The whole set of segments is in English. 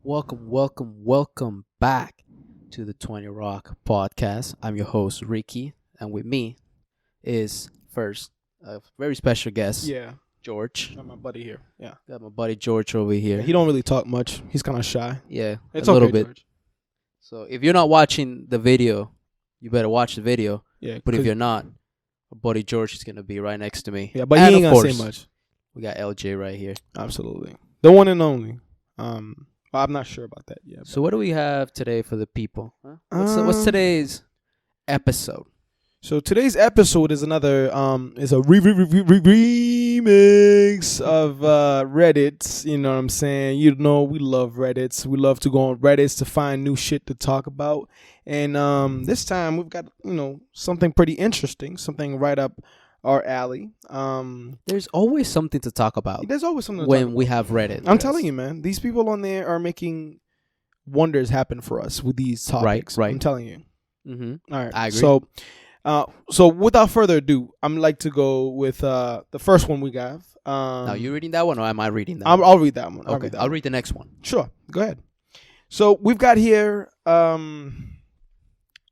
Welcome back to the 20 Rock podcast. I'm your host, Ricky, and with me is first a very special guest, Yeah, George. got my buddy here. Yeah. Got my buddy George over here. He don't really talk much. He's kind of shy. Yeah, It's a little okay, bit. George. So if you're not watching the video, you better watch the video. Yeah, But if 'cause- you're not, my buddy George is going to be right next to me. yeah, but And he ain't of gonna course, say much. We got LJ right here. Absolutely, the one and only. Well, I'm not sure about that yet. So what do we have today for the people? Huh? What's today's episode? So today's episode is another is a remix of Reddits. You know what I'm saying? You know we love Reddits. We love to go on Reddits to find new shit to talk about. And this time we've got something pretty interesting, something right up our alley. There's always something to talk about There's always something to when talk we about. have Reddit. I'm telling you, man, these people on there are making wonders happen for us with these topics. Right. I'm telling you. Mm-hmm. All right. I agree. So without further ado, I'm like to go with the first one we got. Now, you reading that one or am I reading that? I'll read that one. Okay, I'll read the next one. Sure. Go ahead. So we've got here.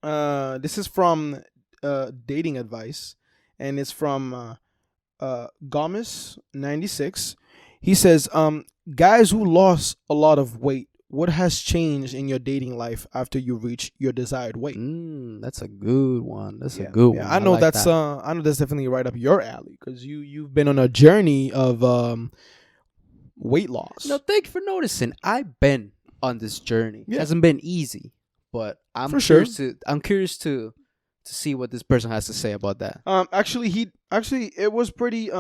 This is from Dating Advice, and it's from Gomes96. He says, guys who lost a lot of weight, what has changed in your dating life after you reach your desired weight? That's a good one. That's a good one. I know like that's that. I know that's definitely right up your alley because you've been on a journey of weight loss. No, thank you for noticing. I've been on this journey. Yeah. It hasn't been easy, but I'm For sure. curious to see what this person has to say about that. Actually, it was pretty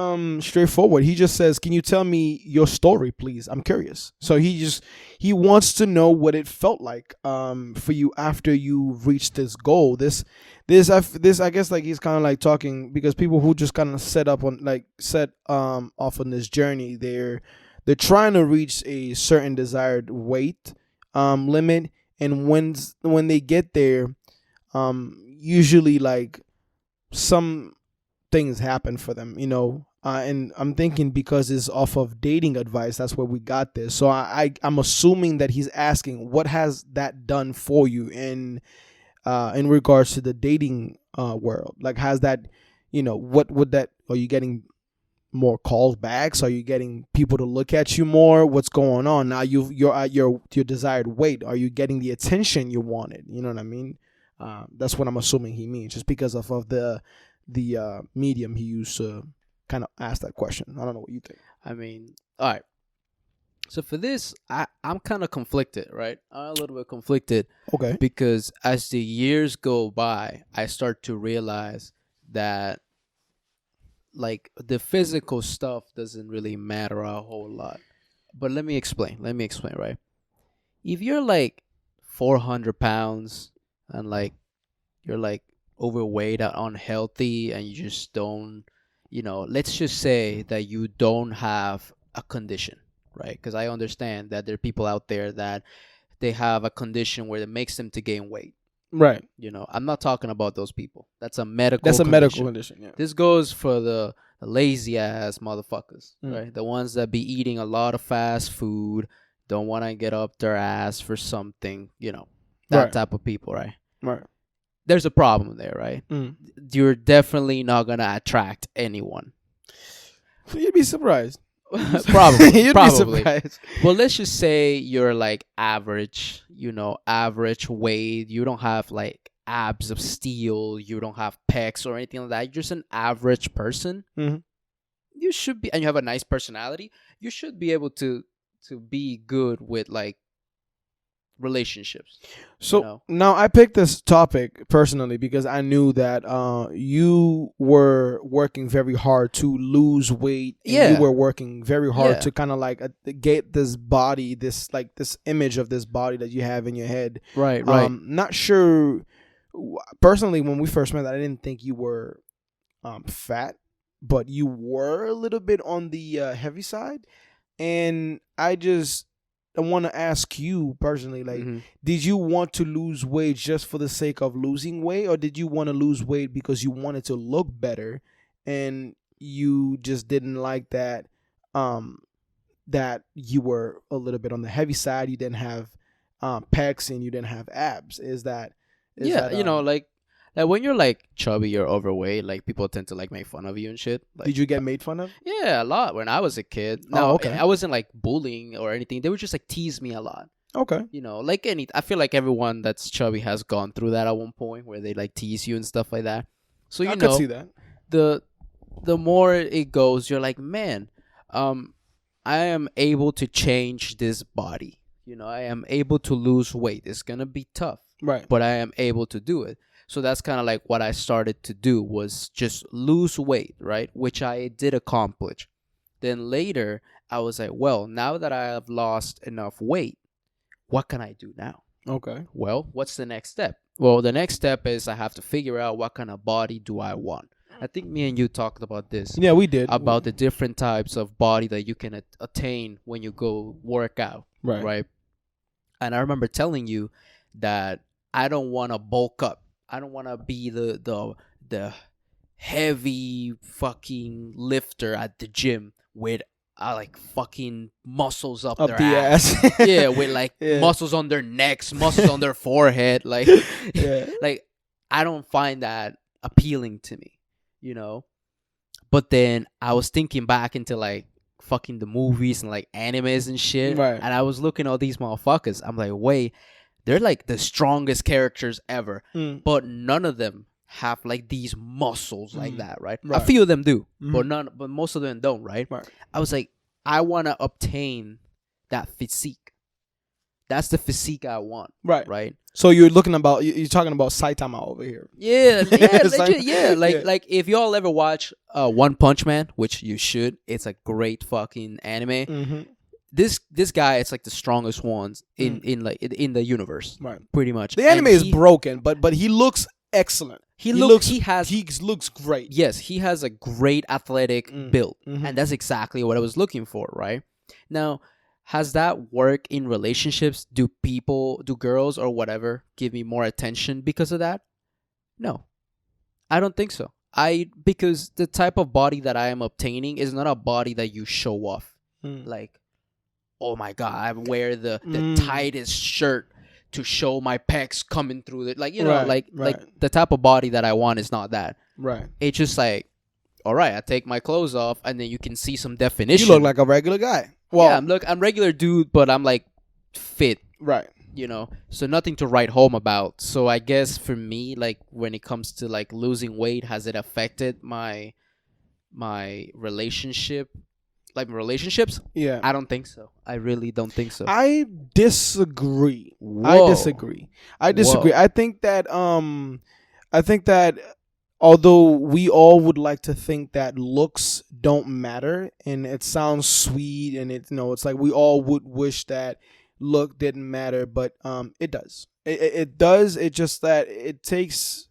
straightforward. He just says, "Can you tell me your story, please? I'm curious." So he wants to know what it felt like for you after you reached this goal. This I guess like he's kind of like talking because people who just kind of set off on this journey, they're trying to reach a certain desired weight limit, and when they get there, usually like some things happen for them, and I'm thinking because it's off of Dating Advice, that's where we got this. So I'm assuming that he's asking what has that done for you in regards to the dating world. Like, has that, what would that, are you getting more calls backs? Are you getting people to look at you more? What's going on now? You're at your desired weight. Are you getting the attention you wanted? You know what I mean? That's what I'm assuming he means, just because of the medium he used to kind of ask that question. I don't know what you think. I mean, all right. So for this, I'm kind of conflicted, right? I'm a little bit conflicted. Okay. Because as the years go by, I start to realize that like the physical stuff doesn't really matter a whole lot. But let me explain, right? If you're like 400 pounds and like you're like overweight or unhealthy and you just don't, let's just say that you don't have a condition, right? Because I understand that there are people out there that they have a condition where it makes them to gain weight. Right. I'm not talking about those people. That's a medical condition. Yeah. This goes for the lazy ass motherfuckers, right? The ones that be eating a lot of fast food, don't want to get up their ass for something, that Right. type of people, right? Right. There's a problem there, right? You're definitely not going to attract anyone. You'd be surprised. Probably. You'd be surprised. Well, let's just say you're like average, average weight. You don't have like abs of steel. You don't have pecs or anything like that. You're just an average person. Mm-hmm. You should be, and you have a nice personality. You should be able to be good with like relationships. So now I picked this topic personally because I knew that you were working very hard to lose weight. And you were working very hard to kind of like get this body, this image of this body that you have in your head. Right. Not sure. Personally, when we first met, I didn't think you were fat, but you were a little bit on the heavy side. And I want to ask you personally, like, did you want to lose weight just for the sake of losing weight, or did you want to lose weight because you wanted to look better and you just didn't like that that you were a little bit on the heavy side. You didn't have pecs and you didn't have abs. Yeah, like when you're like chubby or overweight, like people tend to like make fun of you and shit. Like, did you get made fun of? yeah, a lot when I was a kid. Oh, No, okay. I wasn't like bullying or anything. They would just like tease me a lot. Okay. Like I feel like everyone that's chubby has gone through that at one point where they like tease you and stuff like that. So I could see that. the more it goes, you're like, man, I am able to change this body. I am able to lose weight. It's gonna be tough, Right. but I am able to do it. So that's kind of like what I started to do was just lose weight, right? Which I did accomplish. Then later, I was like, well, now that I have lost enough weight, what can I do now? Okay. Well, what's the next step? Well, the next step is I have to figure out what kind of body do I want. I think me and you talked about this. Yeah, we did. About the different types of body that you can attain when you go work out, right? And I remember telling you that I don't want to bulk up. I don't want to be the heavy fucking lifter at the gym with like fucking muscles up their the ass. Yeah, with like muscles on their necks, muscles on their forehead. Like, like I don't find that appealing to me, But then I was thinking back into like fucking the movies and like animes and shit. Right. And I was looking at all these motherfuckers. I'm like, wait, they're like the strongest characters ever. But none of them have like these muscles like that, right? A few of them do, but most of them don't, right? I was like, I want to obtain that physique. That's the physique I want. Right. So you're talking about Saitama over here. Yeah, legit, yeah. Like if y'all ever watch One Punch Man, which you should, it's a great fucking anime. Mm-hmm. This guy is like the strongest ones in the universe, right? Pretty much. The anime is broken, but he looks excellent. He looks great. Yes, he has a great athletic build, and that's exactly what I was looking for. Right now, has that work in relationships? Do girls or whatever give me more attention because of that? No, I don't think so. Because the type of body that I am obtaining is not a body that you show off. Like, oh my god, I wear the tightest shirt to show my pecs coming through it. Like, like the type of body that I want is not that. Right. It's just like, all right, I take my clothes off and then you can see some definition. You look like a regular guy. Well, yeah, I'm regular dude, but I'm like fit. Right. So nothing to write home about. So I guess for me, like when it comes to like losing weight, has it affected my relationship? Like relationships? Yeah. I don't think so. I really don't think so. I disagree. Whoa. I disagree. Whoa. I think that although we all would like to think that looks don't matter, and it sounds sweet, and it's like we all would wish that look didn't matter, but it does. It does. It's just that it takes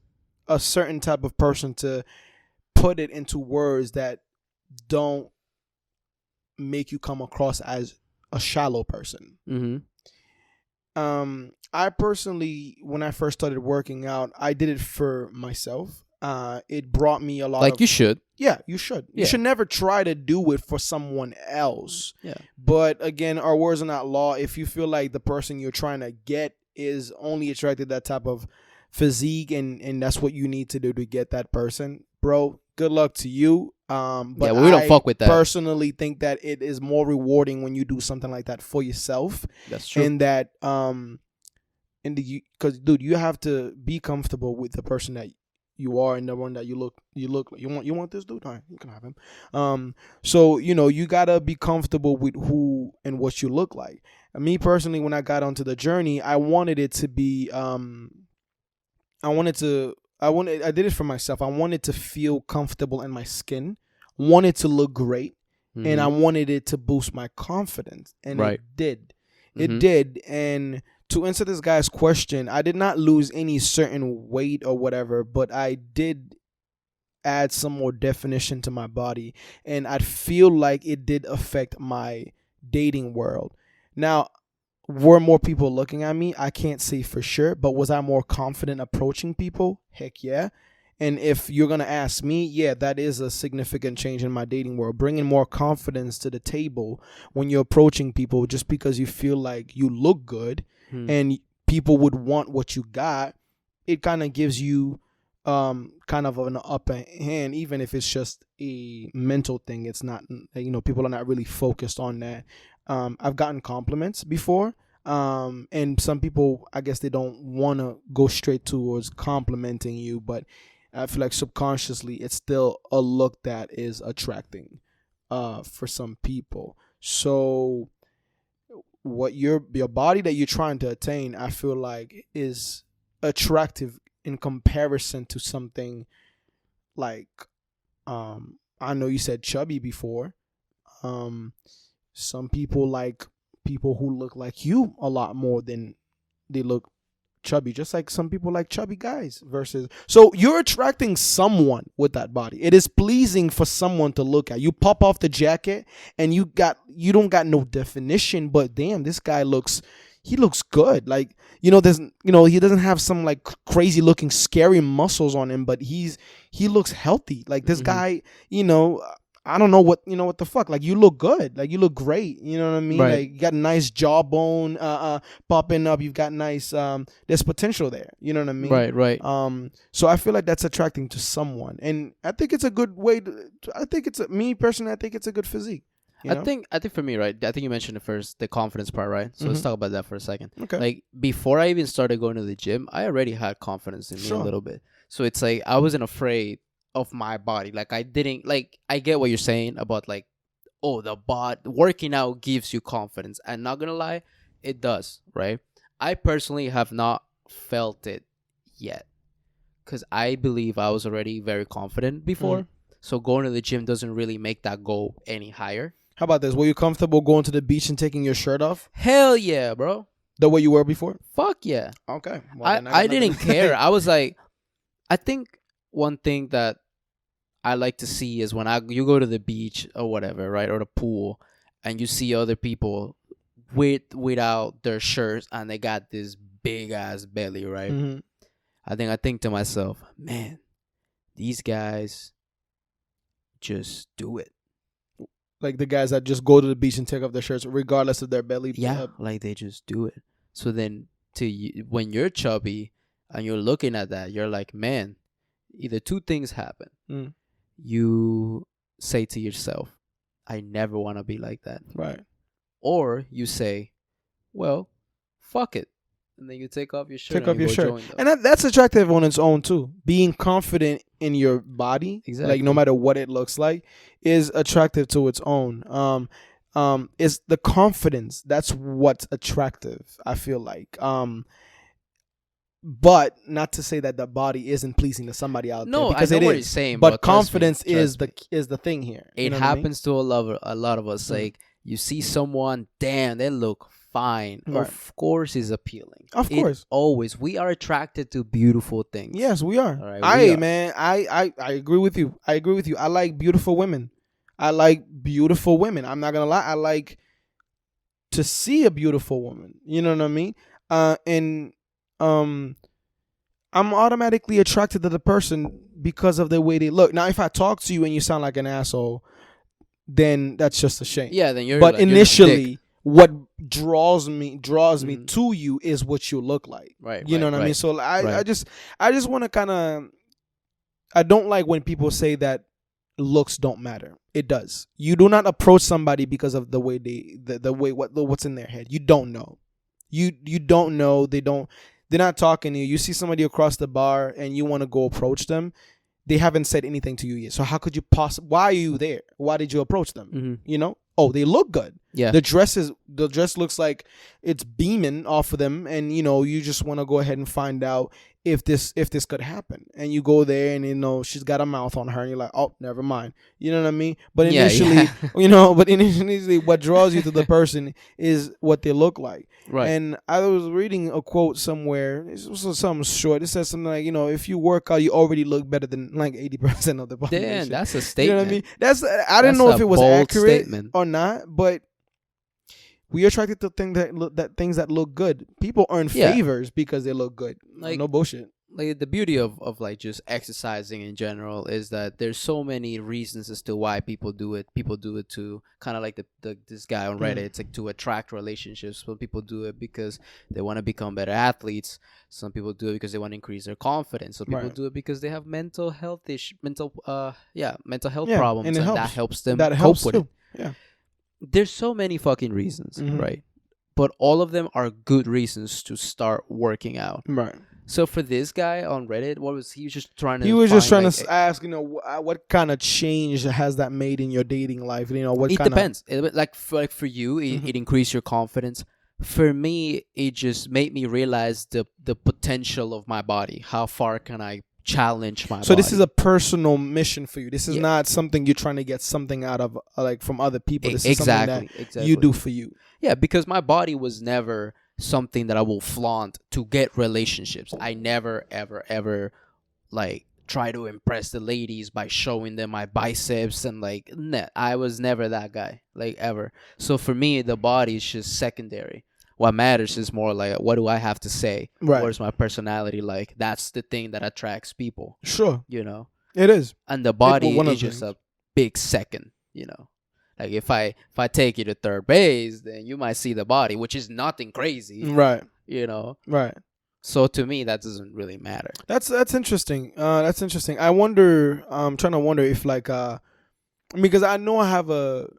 a certain type of person to put it into words that don't make you come across as a shallow person. I personally, when I first started working out, I did it for myself. It brought me a lot you should. Yeah, you should. Yeah. You should never try to do it for someone else. Yeah. But again, our words are not law. If you feel like the person you're trying to get is only attracted to that type of physique and that's what you need to do to get that person, bro, good luck to you. But we don't fuck with that. I personally think that it is more rewarding when you do something like that for yourself. That's true. And that because dude, you have to be comfortable with the person that you are and the one that you look like. You want this dude? All right, you can have him. So you gotta be comfortable with who and what you look like. And me personally, when I got onto the journey, I wanted it to be I did it for myself. I wanted to feel comfortable in my skin, wanted to look great, and I wanted it to boost my confidence. And it did. It did. And to answer this guy's question, I did not lose any certain weight or whatever, but I did add some more definition to my body. And I feel like it did affect my dating world. Now, were more people looking at me? I can't say for sure, but was I more confident approaching people? Heck yeah. And if you're going to ask me, yeah, that is a significant change in my dating world. Bringing more confidence to the table when you're approaching people just because you feel like you look good and people would want what you got. It kind of gives you kind of an upper hand, even if it's just a mental thing. It's not, people are not really focused on that. I've gotten compliments before. And some people, I guess they don't want to go straight towards complimenting you, but I feel like subconsciously it's still a look that is attracting for some people. So what your body that you're trying to attain, I feel like is attractive in comparison to something like I know you said chubby before. Some people like people who look like you a lot more than they look chubby, just like some people like chubby guys versus. So you're attracting someone with that body. It is pleasing for someone to look at. You pop off the jacket and you don't got no definition, but damn, this guy looks good. Like, he doesn't have some like crazy looking scary muscles on him, but he looks healthy. Like this guy, I don't know what the fuck. Like, you look good. Like, you look great. You know what I mean? Right. Like, you got a nice jawbone popping up. You've got nice there's potential there. You know what I mean? Right. So I feel like that's attracting to someone. And I think it's a good way me personally, I think it's a good physique. I think for me, right, I think you mentioned the confidence part, right? So let's talk about that for a second. Okay. Like, before I even started going to the gym, I already had confidence in me a little bit. So it's like I wasn't afraid of my body. Like, I didn't, like, I get what you're saying about, like, working out gives you confidence. And not gonna lie, it does, right? I personally have not felt it yet because I believe I was already very confident before. So going to the gym doesn't really make that go any higher. How about this? Were you comfortable going to the beach and taking your shirt off Hell yeah, bro. the way you were before? Fuck yeah. Okay. Well, I didn't care. I was like, I think one thing that I like to see is when you go to the beach or whatever, right, or the pool, and you see other people without their shirts and they got this big ass belly, right? Mm-hmm. I think to myself, man, these guys just do it. Like the guys that just go to the beach and take off their shirts regardless of their belly. Yeah, like they just do it. So then when you're chubby and you're looking at that, you're like, man, either two things happen. You say to yourself, I never want to be like that. Right. Or you say, well, fuck it. And then you take off your shirt. Take off your shirt. And that's attractive on its own too. Being confident in your body, exactly, like no matter what it looks like, is attractive to its own. Is the confidence. That's what's attractive, I feel like. But not to say that the body isn't pleasing to somebody out there, because I know it what is. you're saying, but bro. confidence Trust me. is the thing here. It happens to a lot of us. Like, you see someone, damn, they look fine. Right. Of course, is appealing. Of course, always. We are attracted to beautiful things. Yes, we are. All right, I agree with you. I like beautiful women. I'm not gonna lie. I like to see a beautiful woman. You know what I mean? I'm automatically attracted to the person because of the way they look. Now, if I talk to you and you sound like an asshole, then that's just a shame. Yeah, then you're. But like, initially, what draws me to you is what you look like. Right. You know what I mean? So I just want to kind of. I don't like when people say that looks don't matter. It does. You do not approach somebody because of the way what's in their head. You don't know. You don't know. They're not talking to you. You see somebody across the bar and you want to go approach them. They haven't said anything to you yet. So how could you why are you there? Why did you approach them? Mm-hmm. You know? Oh, they look good. Yeah. The dress looks like it's beaming off of them, and you just want to go ahead and find out if this could happen. And you go there and she's got a mouth on her and you're like, "Oh, never mind." You know what I mean? But initially, initially what draws you to the person is what they look like. Right. And I was reading a quote somewhere. It was something short. It says something like, if you work out, you already look better than like 80% of the population. Damn, that's a statement. You know what I mean? I didn't know if it was accurate or not, but we are attracted to things that look good. People earn favors because they look good. Like, no bullshit. like the beauty of like just exercising in general is that there's so many reasons as to why people do it. People do it to kind of like the this guy on Reddit. It's like to attract relationships. Some people do it because they want to become better athletes. Some people do it because they want to increase their confidence. Some people Right. do it because they have mental health mental health Yeah, problems, and it and helps. that helps them That cope helps with too. it. Yeah. There's so many fucking reasons, Mhm. right? But all of them are good reasons to start working out. Right. So for this guy on Reddit, what was he was just trying to? He was just find, trying like, to ask, what kind of change has that made in your dating life? What it kind of. depends. Like for you, Mhm. it increased your confidence. For me, it just made me realize the potential of my body. How far can I challenge my So body? this is a personal mission for you. This is Yeah. not something you're trying to get something out of, like from other people. This is exactly, something exactly. that you do for you. Yeah, because my body was never something that I will flaunt to get relationships. I never, ever, ever like try to impress the ladies by showing them my biceps and like I was never that guy, like ever. So for me, the body is just secondary. What matters is more like what do I have to say? Right. Where's my personality like? That's the thing that attracts people, Sure, you know. it is. And the body one of is the just things. a big second, you know. Like if I take you to third base, then you might see the body, which is nothing crazy, Right. you know. Right. So to me, that doesn't really matter. That's interesting. That's interesting. I wonder. I'm trying to wonder if like because I know I have a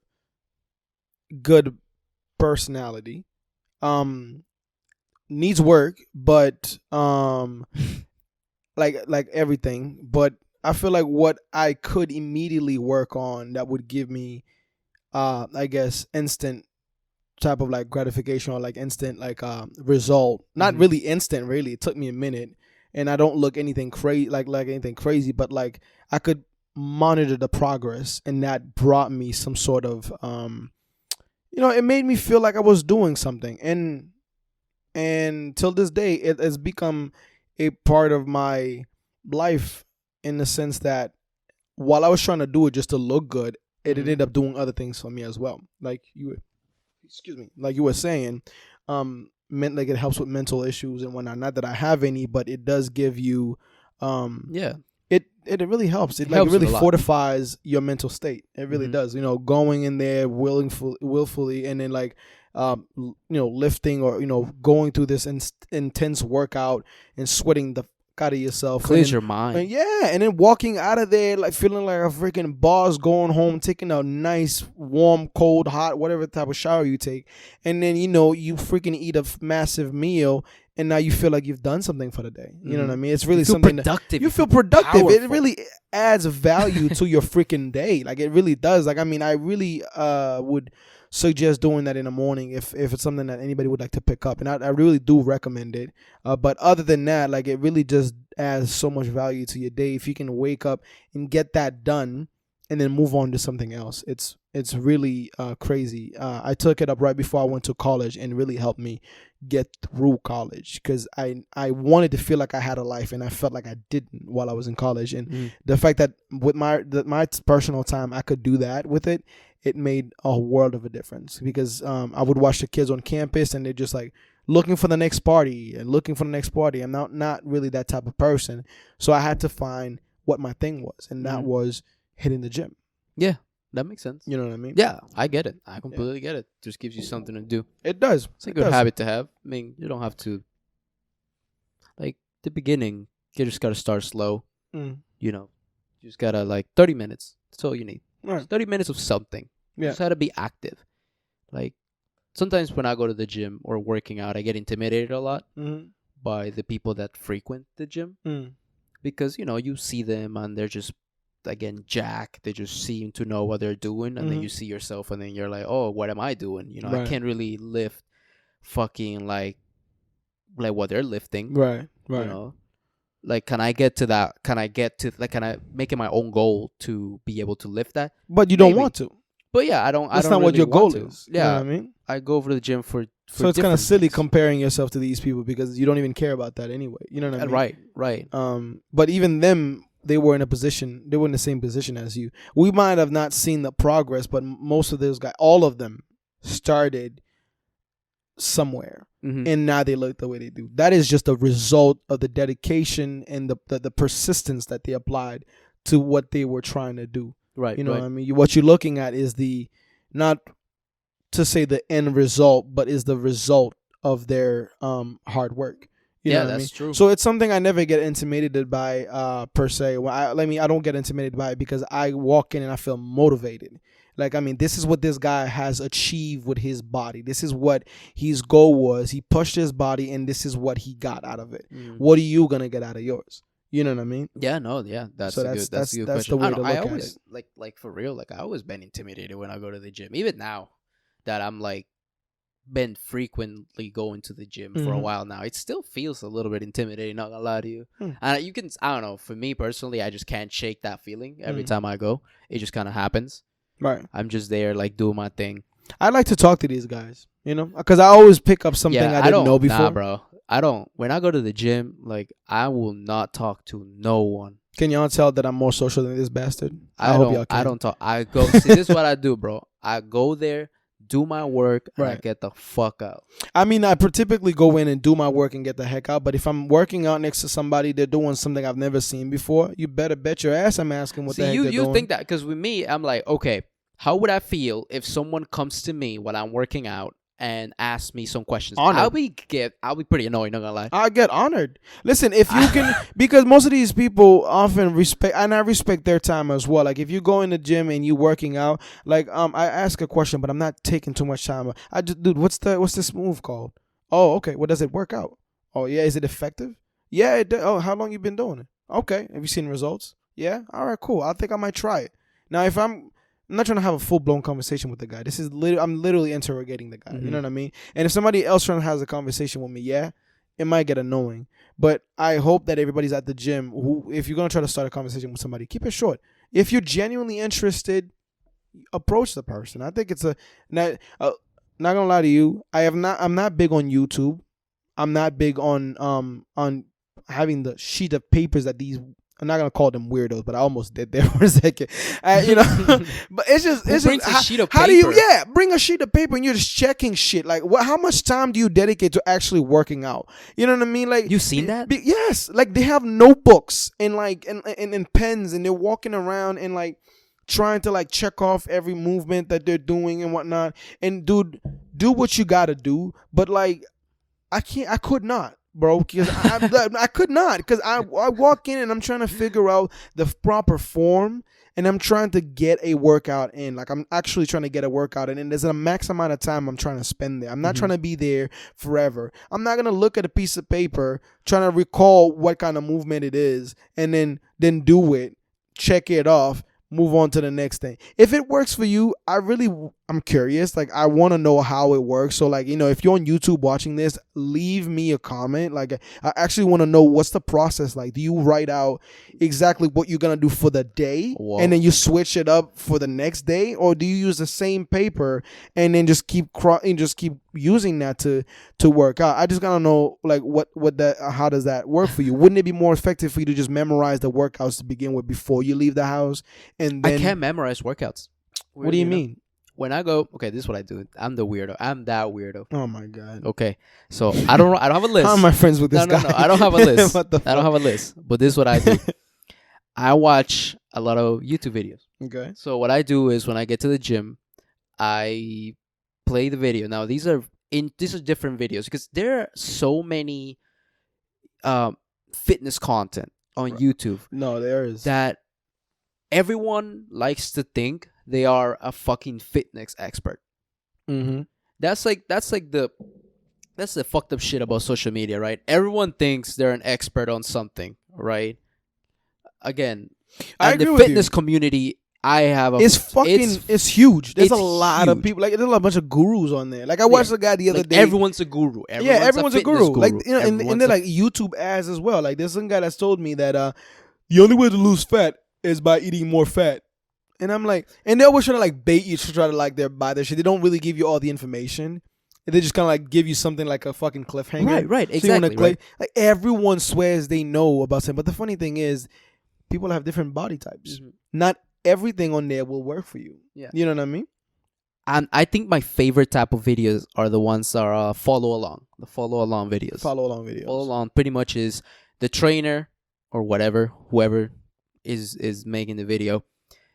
good personality. Needs work, but like everything. But I feel like what I could immediately work on that would give me, I guess, instant type of like gratification or like instant like result. Not Mhm. really instant. Really, it took me a minute, and I don't look anything crazy like anything crazy. But like I could monitor the progress, and that brought me some sort of it made me feel like I was doing something, and till this day it has become a part of my life in the sense that while I was trying to do it just to look good, it Mhm. ended up doing other things for me as well. Like like you were saying, meant like it helps with mental issues and whatnot. Not that I have any, but it does give you, Yeah. it really helps. It helps really a lot. fortifies your mental state. It really Mhm. does. Going in there willfully, and then like, lifting or going through this intense workout and sweating the fuck out of yourself. Clears and your then, mind. yeah, and then walking out of there like feeling like a freaking boss, going home, taking a nice warm, cold, hot, whatever type of shower you take, and then you freaking eat a massive meal, and now you feel like you've done something for the day. You know what I mean? It's really You feel something productive. you feel productive. It powerful. really adds value to your freaking day. Like it really does. Like I mean, I really would suggest doing that in the morning if it's something that anybody would like to pick up, and I really do recommend it. But other than that, like it really just adds so much value to your day if you can wake up and get that done and then move on to something else. It's really crazy. I took it up right before I went to college, and it really helped me get through college because I wanted to feel like I had a life, and I felt like I didn't while I was in college. And the fact that with my personal time I could do that with it, it made a world of a difference because I would watch the kids on campus, and they're just like looking for the next party and looking for the next party. I'm not really that type of person, so I had to find what my thing was, and that was hitting the gym. Yeah, that makes sense. You know what I mean? Yeah, I get it. I completely get it. Just gives you something to do. It does. It's a good habit to have. I mean, you don't have to, like, the beginning, you just got to start slow. Mm. You just got to, like, 30 minutes. That's all you need. Right. 30 minutes of something. Yeah. You just got to be active. Like, sometimes when I go to the gym or working out, I get intimidated a lot by the people that frequent the gym. Because, you see them and they're just, again, jack. They just seem to know what they're doing. And then you see yourself and then you're like, oh, what am I doing? I Right. can't really lift fucking like what they're lifting. Right. Like, can I get to that? Can I make it my own goal to be able to lift that? But you don't Maybe. want to. But yeah, I don't. That's I don't not really what your want goal to. is. Yeah, You know what I mean? I go over to the gym for So it's kind different of silly things. comparing yourself to these people because you don't even care about that anyway. You know what I mean? Right. But even them, they were in the same position as you. We might have not seen the progress, but most of those guys, all of them, started somewhere, Mhm. and now they look the way they do. That is just a result of the dedication and the persistence that they applied to what they were trying to do. Right. You know Right. what I mean? What you're looking at is the, not to say the end result, but is the result of their hard work. You know Yeah, what I mean? that's true. So it's something I never get intimidated by per se. Well, I don't get intimidated by it because I walk in and I feel motivated. Like, I mean, this is what this guy has achieved with his body. This is what his goal was. He pushed his body, and this is what he got out of it. Mm. What are you gonna get out of yours? You know what I mean? Yeah, no, yeah, that's So a good that's a good that's question. the way I to don't know, look I at always it. like for real, like I always been intimidated when I go to the gym. Even now that I'm like been frequently going to the gym for a Mhm. while now, it still feels a little bit intimidating, not gonna lie to you. Hmm. And you can, I don't know, for me personally, I just can't shake that feeling every Mm. time I go. It just kind of happens. Right. I'm just there like doing my thing. I like to talk to these guys, you know, because I always pick up something Yeah, I didn't don't know before. Nah, bro. I don't. When I go to the gym, like I will not talk to no one. Can y'all tell that I'm more social than this bastard? I hope don't. y'all can. I don't talk. I go. See, this is what I do, bro. I go there, do my work, and I Right. get the fuck out. I mean, I typically go in and do my work and get the heck out. But if I'm working out next to somebody, they're doing something I've never seen before, you better bet your ass I'm asking what the heck See, they're you doing. think that because with me, I'm like, okay, how would I feel if someone comes to me while I'm working out and asks me some questions? Honored. I'll be pretty annoyed. Not gonna lie. I get honored. Listen, if you can, because most of these people often respect, and I respect their time as well. Like if you go in the gym and you working out, like I ask a question, but I'm not taking too much time. I just, dude, what's this move called? Oh, okay. What does it work out? Oh, yeah. Is it effective? Yeah. Oh, how long you been doing it? Okay. Have you seen results? Yeah. All right. Cool. I think I might try it. Now, if I'm not trying to have a full blown conversation with the guy. This is I'm literally interrogating the guy. You know what I mean? And if somebody else trying to have a conversation with me, yeah, it might get annoying. But I hope that everybody's at the gym who, if you're gonna try to start a conversation with somebody, keep it short. If you're genuinely interested, approach the person. I think it's not gonna lie to you. I'm not big on YouTube. I'm not big on having the sheet of papers that these. I'm not gonna call them weirdos, but I almost did there for a second. You know, but it's just A sheet of how paper? do you bring a sheet of paper and you're just checking shit? Like how much time do you dedicate to actually working out? You know what I mean? Like You seen that? Yes, like they have notebooks and like and pens, and they're walking around and like trying to like check off every movement that they're doing and whatnot. And dude, do what you gotta do, but like I could not, bro, because I could not, because I walk in and I'm trying to figure out the proper form, and I'm trying to get a workout in. Like I'm actually trying to get a workout in, and there's a max amount of time I'm trying to spend there. I'm not trying to be there forever. I'm not gonna look at a piece of paper trying to recall what kind of movement it is, and then do it, check it off, move on to the next thing. If it works for you, I'm curious. Like I want to know how it works. So like, you know, if you're on YouTube watching this, leave me a comment. Like I actually want to know what's the process like. Do you write out exactly what you're gonna do for the day, Whoa. and then you switch it up for the next day, or do you use the same paper and then just keep using that to work out? I just gotta know like how does that work for you? Wouldn't it be more effective for you to just memorize the workouts to begin with before you leave the house? And then I can't memorize workouts. What do you mean? When I go, okay, this is what I do. I'm the weirdo. I'm that weirdo. Oh my god. Okay, so I don't have a list. How am I friends with this guy? No, I don't have a list. What the I don't fuck? have a list. But this is what I do. I watch a lot of YouTube videos. Okay. So what I do is when I get to the gym, I play the video. Now these are different videos because there are so many fitness content on YouTube No, there is. that everyone likes to think they are a fucking fitness expert. Mm-hmm. That's the fucked up shit about social media, right? Everyone thinks they're an expert on something, right? Again, I and agree the with fitness you. community, I have It's huge. There's it's a lot of huge. people. Like there's a bunch of gurus on there. Like I watched a guy the other like day. everyone's a guru. Everyone's a fitness guru. Like you know, and Everyone's they're a- like YouTube ads as well. Like there's some guy that's told me that the only way to lose fat is by eating more fat. And I'm like, and they're always trying to like bait you to try to like buy their shit. They don't really give you all the information. They just kind of like give you something like a fucking cliffhanger. Right, So you wanna exactly. Right. Like everyone swears they know about something, but the funny thing is, people have different body types. Mhm. Not everything on there will work for you. Yeah. You know what I mean? And I think my favorite type of videos are the ones that are follow along, the follow along videos. Follow along videos. Follow along pretty much is the trainer or whatever, whoever is making the video.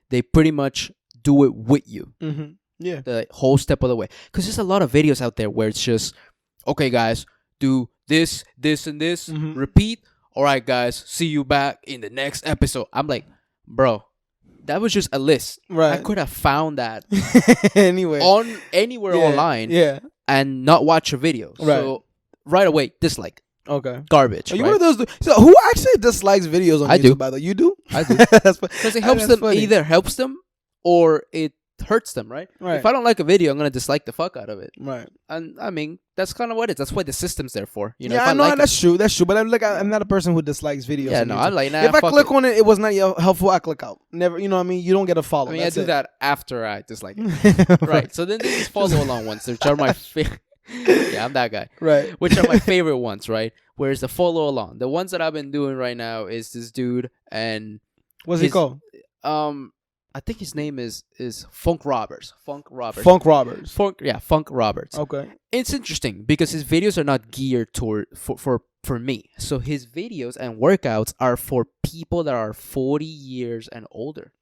They pretty much do it with you. Mm-hmm. Yeah. The whole step of the way. Because there's a lot of videos out there where it's just, okay, guys, do this, this, and this. Mm-hmm. Repeat. All right, guys, see you back in the next episode. I'm like, bro, that was just a list. Right. I could have found that anyway anywhere online Yeah. and not watch a video. Right. So right away, dislike. Okay. Garbage. Are you right? one of those? So who actually dislikes videos on I YouTube? do. By the way, you do? I do. That's Because it helps them, funny. either helps them or it hurts them, right? Right. If I don't like a video, I'm going to dislike the fuck out of it. Right. And I mean, that's kind of what it is. That's what the system's there for. You know, yeah, if I know like that's true. That's true. But I'm not a person who dislikes videos. yeah, on no, YouTube. I like nah, If I fuck click it. on it, it was not helpful. I click out. Never. You know what I mean? You don't get a follow. I mean, That's I do it. that after I dislike it. Right. So then these follow along ones, which are my favorite. Yeah, I'm that guy. Right. Which are my favorite ones, right? Whereas the follow along, the ones that I've been doing right now is this dude and What's he his- called? I think his name is Funk Roberts. Funk Roberts. Funk Roberts. Funk Roberts. Okay. It's interesting because his videos are not geared toward for me. So his videos and workouts are for people that are 40 years and older.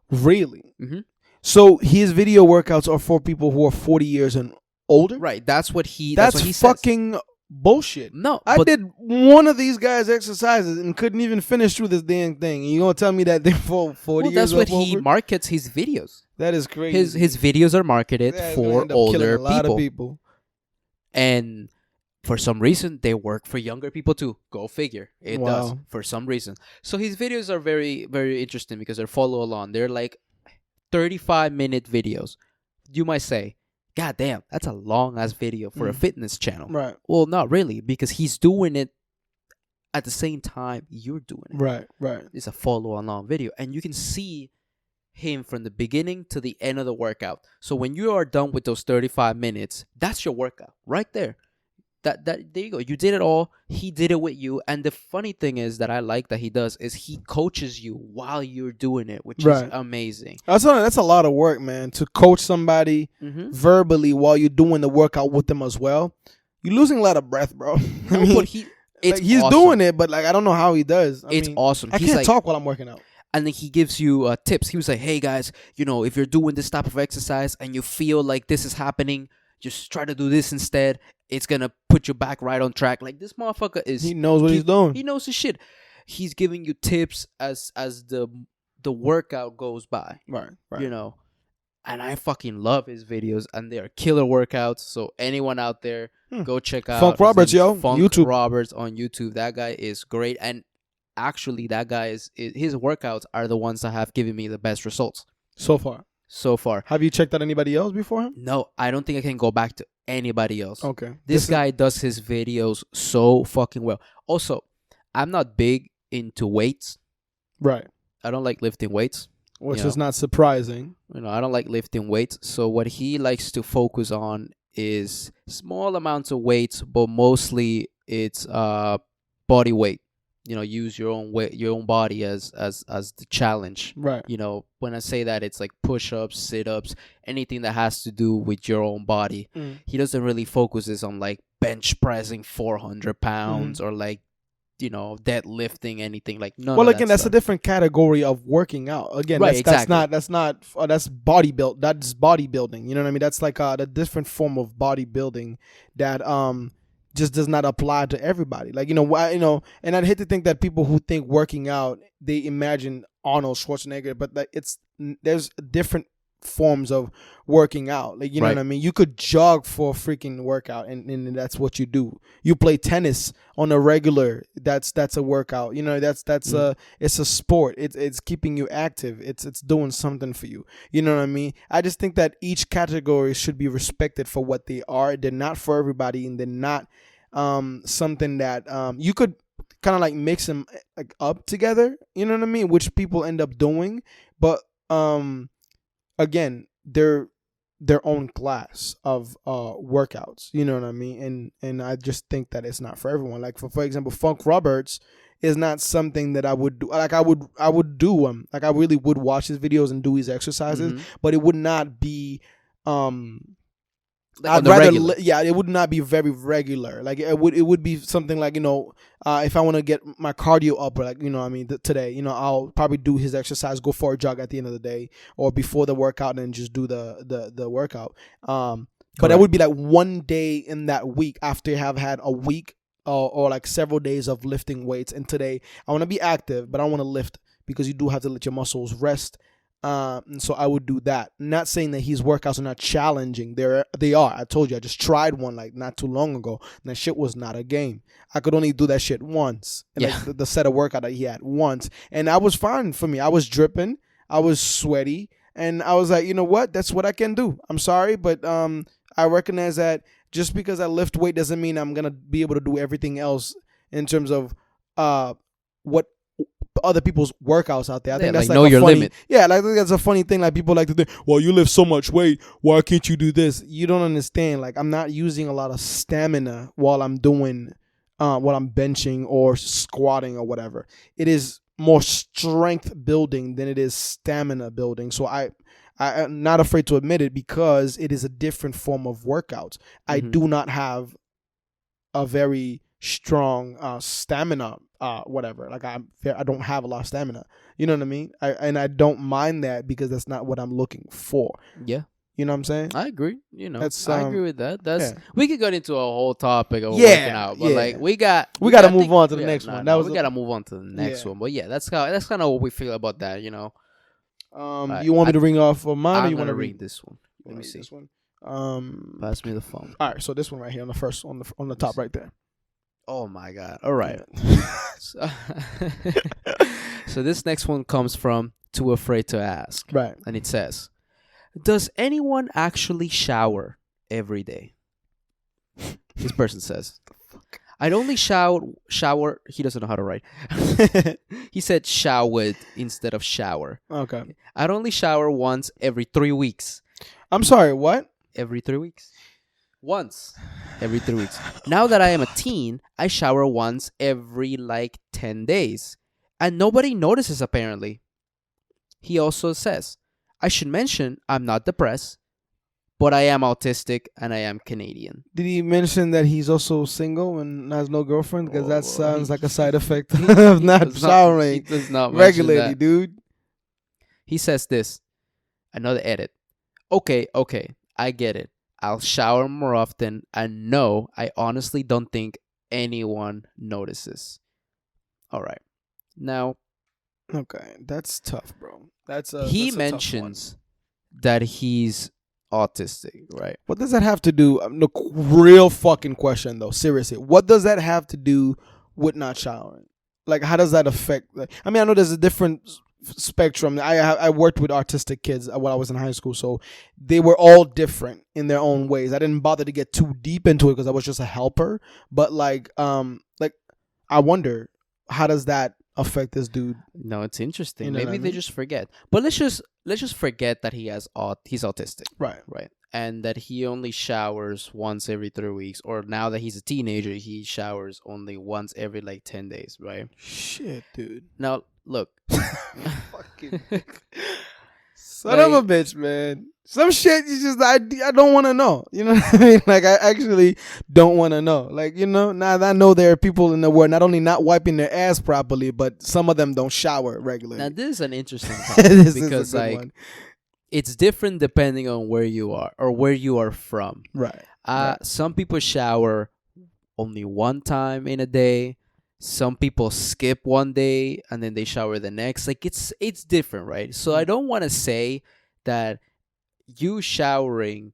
Really? Mm-hmm. So his video workouts are for people who are 40 years and older? Right. That's what he. That's what he fucking bullshit. No, I but did one of these guys' exercises and couldn't even finish through this damn thing. And you gonna tell me that they're for 40 well, years that's what old? he markets his videos. That is crazy. His videos are marketed Yeah, it's gonna for end up killing older a lot people. of people. And for some reason, they work for younger people too. Go figure. It does Wow. for some reason. So his videos are very, very interesting because they're follow along. They're like 35-minute videos. You might say, God damn, that's a long ass video for a fitness channel. Right. Well, not really, because he's doing it at the same time you're doing it. Right. Right. It's a follow along video, and you can see him from the beginning to the end of the workout. So when you are done with those 35 minutes, that's your workout right there. That there you go. You did it all. He did it with you. And the funny thing is that I like that he does is he coaches you while you're doing it, which Right. is amazing. That's a lot of work, man. To coach somebody Mm-hmm. verbally while you're doing the workout with them as well. You're losing a lot of breath, bro. I mean, But it's he's awesome. doing it, but like I don't know how he does. It's awesome. I He's can't like, talk while I'm working out. and then he gives you tips. He was like, hey guys, if you're doing this type of exercise and you feel like this is happening, just try to do this instead. It's gonna put you back right on track. Like, this motherfucker is, He knows what he's doing. he knows his shit. He's giving you tips as the workout goes by, Right. and I fucking love his videos, and they are killer workouts. So anyone out there, go check out Funk his Roberts, name's yo. Funk YouTube. Roberts on YouTube. That guy is great, and actually, that guy his workouts are the ones that have given me the best results So far. so far. Have you checked out anybody else before him? No, I don't think I can go back to anybody else. Okay. This guy does his videos so fucking well. Also, I'm not big into weights. Right. I don't like lifting weights. Which You is know. not surprising. I don't like lifting weights. So what he likes to focus on is small amounts of weights, but mostly it's body weight. Use your own weight, your own body as the challenge. Right. When I say that, it's like push-ups, sit-ups, anything that has to do with your own body. He doesn't really focuses on like bench pressing 400 pounds or like deadlifting anything like none Well, of again, that that's a stuff. different category of working out. Again, Right, that's exactly. that's bodybuilding. You know what I mean? That's like a different form of bodybuilding that just does not apply to everybody. Like and I'd hate to think that people who think working out, they imagine Arnold Schwarzenegger, but like there's different forms of working out. Like, you know Right. what I mean? You could jog for a freaking workout and that's what you do. You play tennis on a regular, that's a workout. That's it's a sport. It's keeping you active. It's doing something for you. You know what I mean? I just think that each category should be respected for what they are. They're not for everybody, and they're not something that you could kind of like mix them like up together. You know what I mean? Which people end up doing, but again, they're their own class of workouts. You know what I mean? And I just think that it's not for everyone. Like for example, Funk Roberts is not something that I would do. Like I would do like I really would watch his videos and do his exercises, but it would not be Like on I'd the rather, regular. yeah, it would not be very regular. Like it would be something like, if I want to get my cardio up, or like, I mean, today, I'll probably do his exercise, go for a jog at the end of the day, or before the workout, and then just do the workout. But that Correct. would be like one day in that week after you have had a week, or like several days of lifting weights. And today I want to be active, but I want to lift, because you do have to let your muscles rest. And so I would do that. Not saying that his workouts are not challenging. They are. I told you, I just tried one like not too long ago, and that shit was not a game. I could only do that shit once. Yeah. Like the set of workout that he had once, and that was fine for me. I was dripping, I was sweaty, and I was like, you know what? That's what I can do. I'm sorry, but I recognize that just because I lift weight doesn't mean I'm gonna be able to do everything else in terms of what other people's workouts out there. I Yeah, think that's like, like know a your funny, limit. yeah, like, I think that's a funny thing. Like, people like to think, well, you lift so much weight, why can't you do this? You don't understand. Like, I'm not using a lot of stamina while I'm doing, while I'm benching or squatting or whatever. It is more strength building than it is stamina building. So I'm not afraid to admit it, because it is a different form of workouts. I Mhm. do not have a very strong stamina, whatever. Like, I don't have a lot of stamina. You know what I mean? And I don't mind that, because that's not what I'm looking for. Yeah, You know what I'm saying? I agree. That's I agree with that. That's yeah. we could get into a whole topic of Yeah, working out, but yeah. like we We gotta move on to the next one. That was we gotta move on to the next Yeah. one. But yeah, that's kind of what we feel about that. You want me to ring off of mine, or I'm you want gonna to read this one. Let me see. this one? Pass me the phone. All right. So this one right here on the first, on the top right there. Oh my god! All right. Yeah. So, so this next one comes from Too Afraid to Ask, Right. and it says, "Does anyone actually shower every day?" This person says, "I'd only shower." He doesn't know how to write. He said showered instead of shower. Okay. "I'd only shower once every 3 weeks." I'm sorry. What? Every 3 weeks. Once every 3 weeks. Now that I am a teen, I shower once every like 10 days. And nobody notices apparently. He also says, "I should mention I'm not depressed, but I am autistic and I am Canadian." Did he mention that he's also single and has no girlfriend? Because that Oh, sounds he- like a side effect of not He showering does not mention regularly, that. dude. He says this. Another edit. Okay, I get it. I'll shower more often, and no, I honestly don't think anyone notices. All right. Now, Okay, that's tough, bro. That's he that's a tough one. mentions that he's autistic, right? What does that have to do? No, real fucking question though. Seriously, what does that have to do with not showering? Like, how does that affect? I mean, I know there's a different spectrum. I worked with autistic kids while I was in high school, so they were all different in their own ways. I didn't bother to get too deep into it because I was just a helper. But like I wonder, how does that affect this dude? No, it's interesting. You know what Maybe I they mean? just forget. But let's just forget that he's autistic, Right. right? And that he only showers once every 3 weeks, or now that he's a teenager, he showers only once every like 10 days, right? Shit, dude. Now, look. Fucking son of a bitch, man. Some shit you just I don't want to know. You know what I mean? Like, I actually don't want to know. Like, now that I know there are people in the world not only not wiping their ass properly, but some of them don't shower regularly. Now, this is an interesting topic This because is a good like one. it's different depending on where you are or where you are from. Right. Right. Some people shower only one time in a day. Some people skip one day and then they shower the next. Like, it's different, right? So I don't want to say that you showering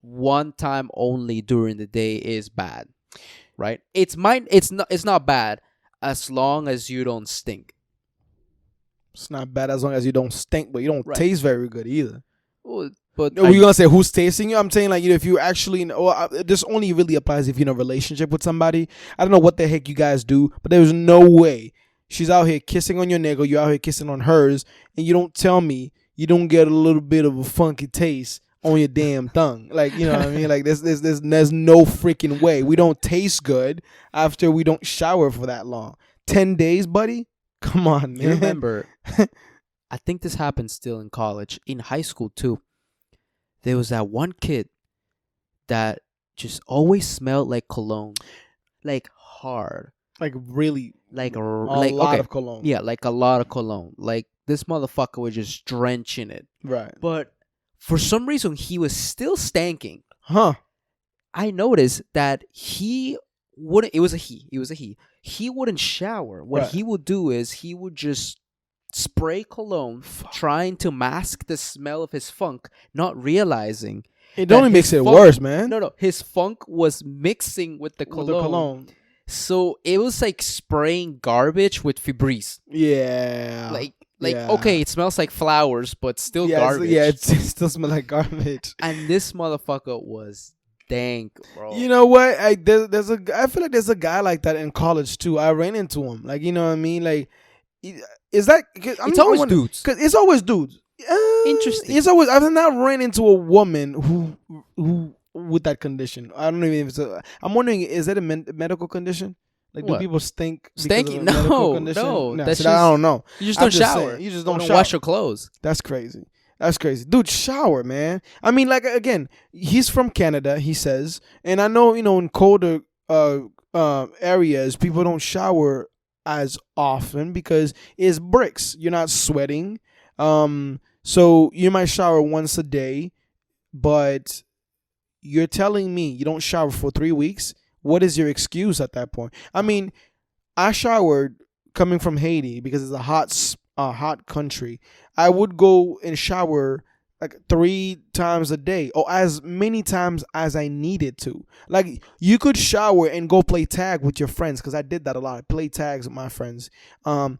one time only during the day is bad, right? It's not bad as long as you don't stink. It's not bad as long as you don't stink, but you don't Right. taste very good either. Well, but Were you gonna say who's tasting you? I'm saying, like, if you actually, this only really applies if you're in a relationship with somebody. I don't know what the heck you guys do, but there's no way she's out here kissing on your neck, or you're out here kissing on hers, and you don't tell me you don't get a little bit of a funky taste on your damn tongue. Like, you know what I mean? Like, there's no freaking way. We don't taste good after we don't shower for that long. 10 days, buddy? Come on, man. you remember, I think this happened still in college, in high school too. there was that one kid that just always smelled like cologne, like hard, Like really, like a like lot okay, of cologne. yeah, like a lot of cologne. Like this motherfucker was just drenching it. Right. But for some reason, he was still stanking. Huh. I noticed that he wouldn't. It was a he. It was a he. He wouldn't shower. What Right. he would do is he would just spray cologne, trying to mask the smell of his funk, not realizing It that only his makes it funk- worse, man. No, his funk was mixing with the With cologne. the cologne. So it was like spraying garbage with Febreze. Yeah. Yeah. Okay, it smells like flowers, but still yeah, garbage. it still smells like garbage. And this motherfucker was dank, bro. You know what? I feel like there's a guy like that in college too. I ran into him. Like, you know what I mean? Like, is that? It's always dudes. Cause it's always dudes. Interesting. It's always. I've not ran into a woman who with that condition. I don't know if it's a. I'm wondering, is that a medical condition? Like, What? do people stink? because of Stanky? a medical No, condition? no. No, That's see, I don't know. You just I'm don't just shower. saying, you just Or don't wash shower. your clothes. That's crazy. That's crazy. Dude, shower, man. I mean, like, again, he's from Canada, he says. And I know, in colder areas, people don't shower as often because it's bricks. You're not sweating. So you might shower once a day, but you're telling me you don't shower for 3 weeks? What is your excuse at that point? I mean, I showered coming from Haiti because it's a hot country. I would go and shower like 3 times a day or as many times as I needed to. Like, you could shower and go play tag with your friends, because I did that a lot. I played tags with my friends. And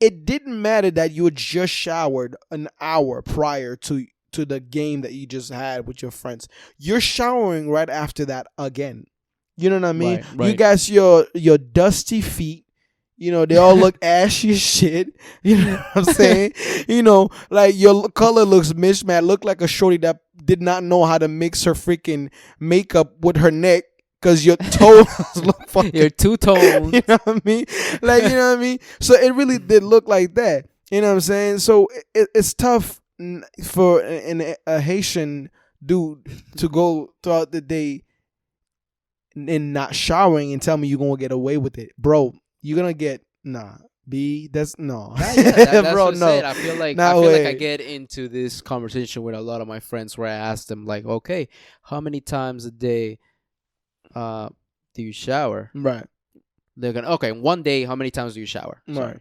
it didn't matter that you had just showered an hour prior to the game that you just had with your friends. You're showering right after that again. You know what I mean? Right. You got your dusty feet. They all look ashy as shit. You know what I'm saying? Like, your color looks mismatched. Look like a shorty that did not know how to mix her freaking makeup with her neck, because your toes look fucking... You're two-toned. You know what I mean? Like, you know what I mean? So it really did look like that. You know what I'm saying? So it's tough for a Haitian dude to go throughout the day and not showering and tell me you're going to get away with it. Bro, you're going to get... Nah. That's no. That's Bro, what I'm no. saying. I feel like I get into this conversation with a lot of my friends where I ask them, like, okay, how many times a day do you shower? Right. They're gonna, okay, one day, how many times do you shower? Right.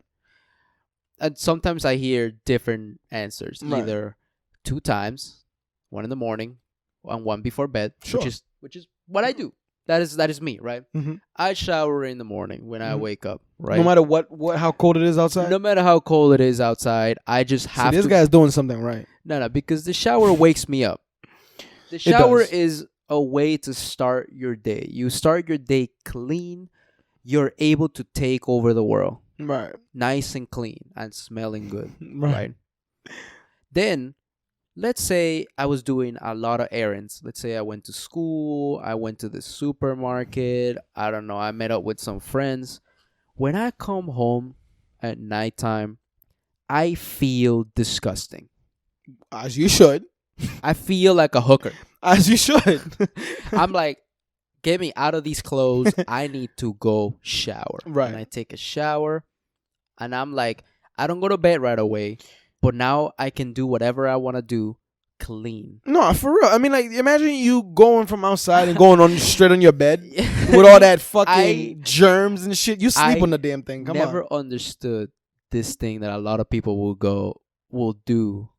And sometimes I hear different answers. Right. Either 2 times, one in the morning and one before bed, Sure. which is what I do. That is me, right? Mm-hmm. I shower in the morning when I wake up, right? No matter what how cold it is outside? No matter how cold it is outside, I just have this to. guy's doing something right. No, because the shower wakes me up. The shower does. is a way to start your day. You start your day clean. You're able to take over the world. Right. Nice and clean and smelling good. Right. Right? Then, let's say I was doing a lot of errands. Let's say I went to school. I went to the supermarket. I don't know. I met up with some friends. When I come home at nighttime, I feel disgusting. As you should. I feel like a hooker. As you should. I'm like, get me out of these clothes. I need to go shower. Right. And I take a shower. And I'm like, I don't go to bed right away. But now I can do whatever I want to do clean. No, for real. I mean, like, imagine you going from outside and going on straight on your bed with all that fucking germs and shit. You sleep on the damn thing. Come on. Never understood this thing that a lot of people will do.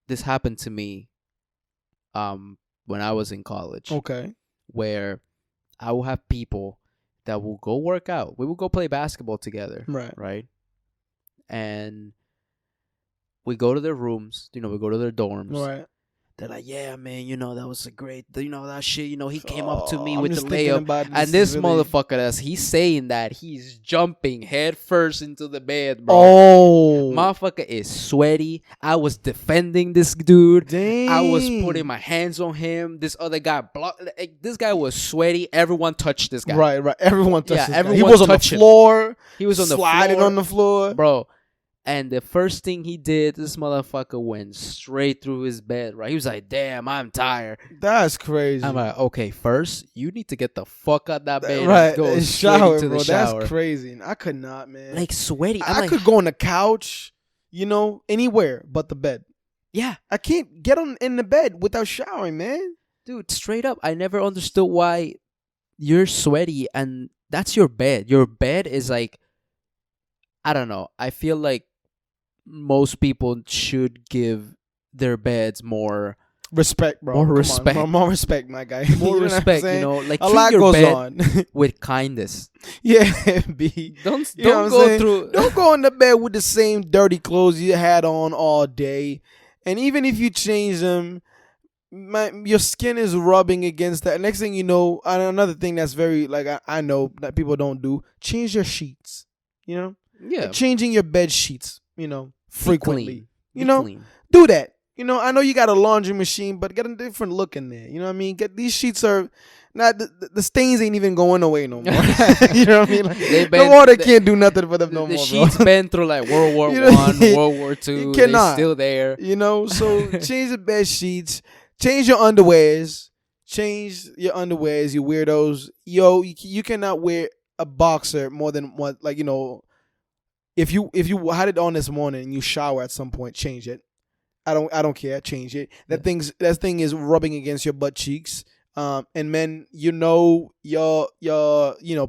This happened to me when I was in college. Okay. Where I will have people that will go work out. We will go play basketball together. Right. Right. And we go to their rooms, we go to their dorms. Right. They're like, yeah, man, that was a great, that shit, he came up to me I'm with the just thinking layup. about And this really... motherfucker, as he's saying that, he's jumping head first into the bed, bro. Oh. Motherfucker is sweaty. I was defending this dude. Dang. I was putting my hands on him. This other guy blocked. This guy was sweaty. Everyone touched this guy. Right. Everyone touched this guy. everyone He was on the touched him. floor. He was on the sliding floor. on the floor. Bro, And the first thing he did, this motherfucker went straight through his bed, right? He was like, damn, I'm tired. That's crazy. I'm like, okay, first, you need to get the fuck out that bed Right, and go shower, straight to bro. the shower. That's crazy. I could not, man. Like, sweaty. I'm I like, could go on the couch, anywhere but the bed. yeah. I can't get on in the bed without showering, man. Dude, straight up, I never understood why you're sweaty and that's your bed. Your bed is like, I don't know. I feel like most people should give their beds more Respect, bro. More Come on. respect. More respect, my guy. more You know what I'm respect, saying? like A treat lot your goes bed on. with kindness. Yeah, B. Don't You know what I'm go saying? through Don't go in the bed with the same dirty clothes you had on all day. And even if you change them, your skin is rubbing against that. Next thing you know, and another thing that's very, like, I know that people don't do, change your sheets. yeah, Changing your bed sheets, frequently. clean. You Be know, clean. do that. I know you got a laundry machine, but get a different look in there. You know what I mean? Get these sheets are not the stains ain't even going away no more. You know what I mean? Like, the water can't do nothing for them no the more. sheets bro. been through like World War You know, One, World War Two. They cannot. still there. So change the bed sheets, change your underwears, you weirdos. Yo, you cannot wear a boxer more than one. Like, if you had it on this morning and you shower at some point, change it. I don't care. Change it. That thing is rubbing against your butt cheeks. And men, your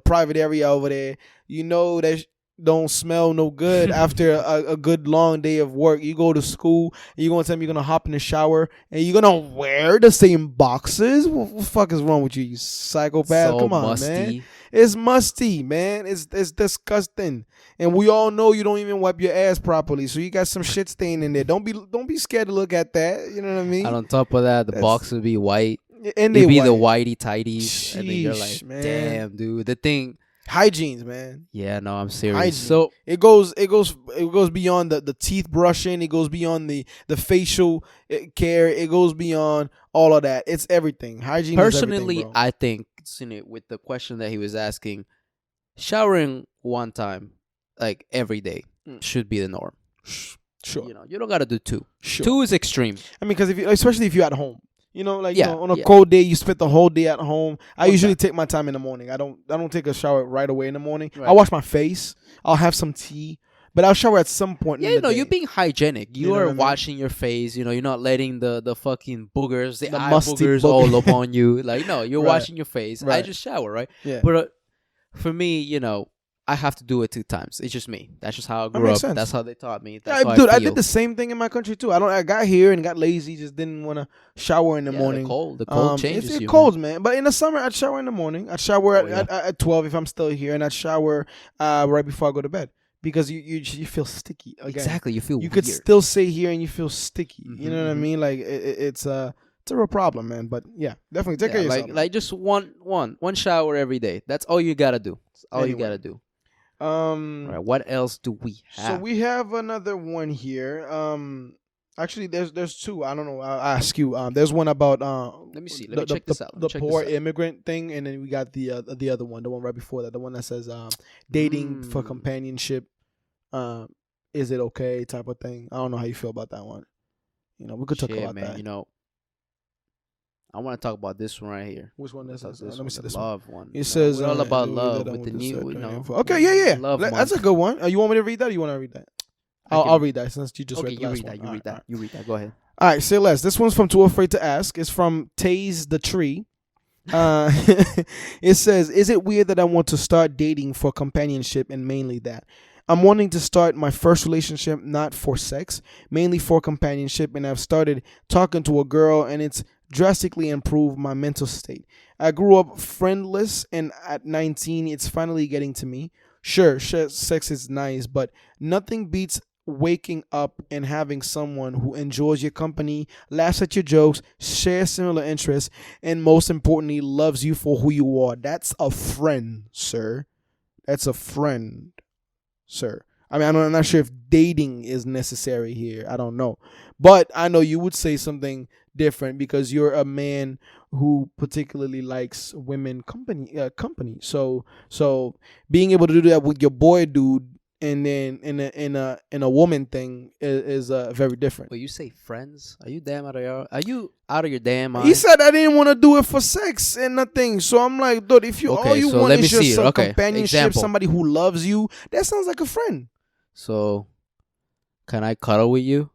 private area over there, that don't smell no good after a good long day of work. You go to school and you're gonna tell me you're gonna hop in the shower and you're gonna wear the same boxes? What the fuck is wrong with you psychopath? So Come on, musty. man. It's musty, man. It's disgusting. And we all know you don't even wipe your ass properly, so you got some shit stain in there. Don't be scared to look at that. You know what I mean? And on top of that, the box would be white. And It'd they be the white. whitey tighties, and then you're like, Sheesh, man. damn, dude. The thing. Hygienes, man. Yeah, no, I'm serious. Hygiene. So It goes beyond the teeth brushing. It goes beyond the facial care. It goes beyond all of that. It's everything. Hygiene. personally, is everything, bro. I think with the question that he was asking, showering one time, like every day, should be the norm. Sure. You don't gotta do two. Sure. Two is extreme. I mean, because especially if you're at home. On a Yeah. cold day, you spend the whole day at home. I Okay. usually take my time in the morning. I don't take a shower right away in the morning. Right. I'll wash my face. I'll have some tea, but I'll shower at some point. Yeah, in the day. you're being hygienic. You know are what I mean? washing your face. You're not letting the fucking boogers, the eye musty boogers all up on you. Like, no, you're Right. washing your face. I Right. just shower, right? Yeah. But for me, I have to do it 2 times. It's just me. That's just how I grew makes up. sense. That's how they taught me. That's how Dude, I I feel. did the same thing in my country too. I got here and got lazy, just didn't want to shower in the morning. The cold changes it's you. cold, man. But in the summer, I'd shower in the morning. I'd shower Oh, yeah. at 12 if I'm still here, and I'd shower right before I go to bed because you feel sticky again. Exactly. You feel You weird. could still stay here and you feel sticky. You know what I Mhm. mean? Like it's a real problem, man. But yeah, definitely take care of yourself. like just one shower every day. That's all you gotta do. That's all you Anyway. gotta do. All right. What else do we have? So we have another one here. Actually, there's 2. I don't know. I'll ask you. There's one about Let me see. Let me check this out. Let me The check poor this out. immigrant thing, and then we got the other one, the one right before that, the one that says dating for companionship. Is it okay? Type of thing. I don't know how you feel about that one. We could talk Shit, about man. that. I want to talk about this one right here. Which one is Talk this? this Let me see the this one. love one. It says we're all about do love that with the one new. Okay, yeah. Love That's a month. good one. You want me to read that? Or you want to read that? I'll read that since you just Okay, read the you last read that. one. You read that. You read that. Go ahead. All right, say less. This one's from Too Afraid to Ask. It's from Taze the Tree. It says, is it weird that I want to start dating for companionship and mainly that? I'm wanting to start my first relationship not for sex, mainly for companionship, and I've started talking to a girl and it's drastically improved my mental state. I grew up friendless and at 19 it's finally getting to me. Sure, sex is nice, but nothing beats waking up and having someone who enjoys your company, laughs at your jokes, shares similar interests, and most importantly, loves you for who you are. That's a friend, sir. That's a friend, sir. I mean, I'm not sure if dating is necessary here. I don't know. But I know you would say something different because you're a man who particularly likes women company. So being able to do that with your boy dude and then in a woman thing is very different. When you say friends, are you out of your damn He mind? said I didn't want to do it for sex and nothing. So I'm like, dude, if you all Okay, you so want let me is just see it. some Okay, companionship, example. somebody who loves you, that sounds like a friend. So, can I cuddle with you?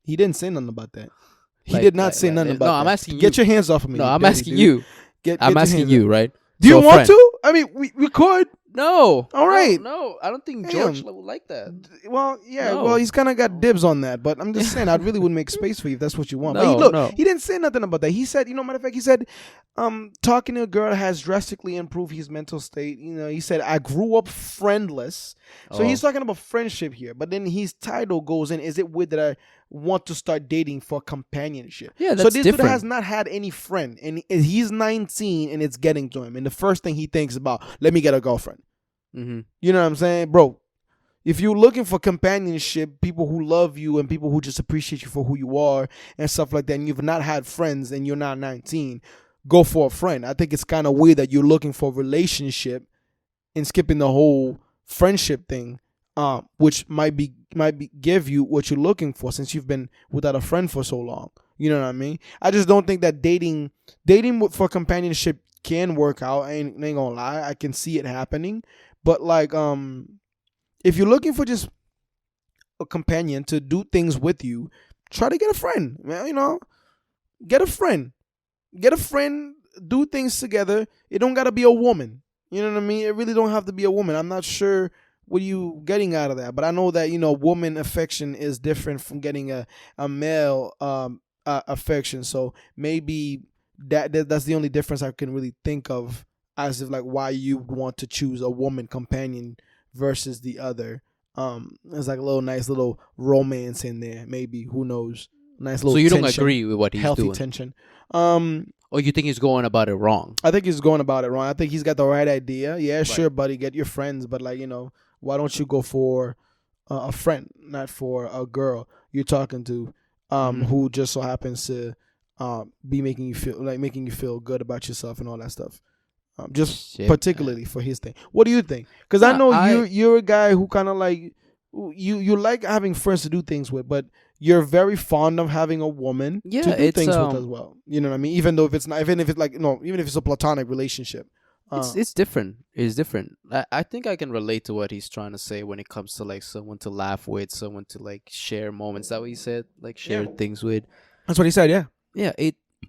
He didn't say nothing about that. He Like, did not say nothing about no, that. I'm asking Get you. your hands off of me. No, you I'm dirty asking dude. you. Get I'm your asking hands you, up. right? Do you So a want friend. to? I mean, we could. No. All right. No, I don't think Damn. George would like that. Well, yeah. No. Well, he's kind of got No. dibs on that, but I'm just saying, I really would make space for you if that's what you want. But No, look, no. he didn't say nothing about that. He said, matter of fact, he said, talking to a girl has drastically improved his mental state. He said, I grew up friendless. So he's talking about friendship here. But then his title goes in, is it weird that I want to start dating for companionship? Yeah, that's so this different. dude has not had any friend, and he's 19, and it's getting to him. And the first thing he thinks about, let me get a girlfriend. Mm-hmm. You know what I'm saying? Bro, if you're looking for companionship, people who love you and people who just appreciate you for who you are and stuff like that, and you've not had friends and you're not 19, go for a friend. I think it's kind of weird that you're looking for a relationship and skipping the whole friendship thing, which might be give you what you're looking for since you've been without a friend for so long. You know what I mean? I just don't think that dating for companionship can work out. I ain't gonna lie. I can see it happening. But like, if you're looking for just a companion to do things with you, try to get a friend. Man, get a friend. Get a friend. Do things together. It don't gotta be a woman. You know what I mean? It really don't have to be a woman. I'm not sure what you getting out of that, but I know that woman affection is different from getting a male affection. So maybe that's the only difference I can really think of as if like why you want to choose a woman companion versus the other. There's like a nice little romance in there. Maybe, who knows? Nice little. So you tension, don't agree with what he's healthy doing? tension. Or you think he's going about it wrong? I think he's going about it wrong. I think he's got the right idea. Yeah, sure, buddy, get your friends, but like why don't you go for a friend, not for a girl you're talking to, who just so happens to be making you feel good about yourself and all that stuff. Just Shit, particularly for his thing. What do you think? Because I know you're a guy who kind of like you like having friends to do things with, but you're very fond of having a woman to do things with as well. You know what I mean? Even if it's a platonic relationship. It's different. It's different. I think I can relate to what he's trying to say when it comes to like someone to laugh with, someone to like share moments. That what he said, like share things with. That's what he said. Yeah. Yeah.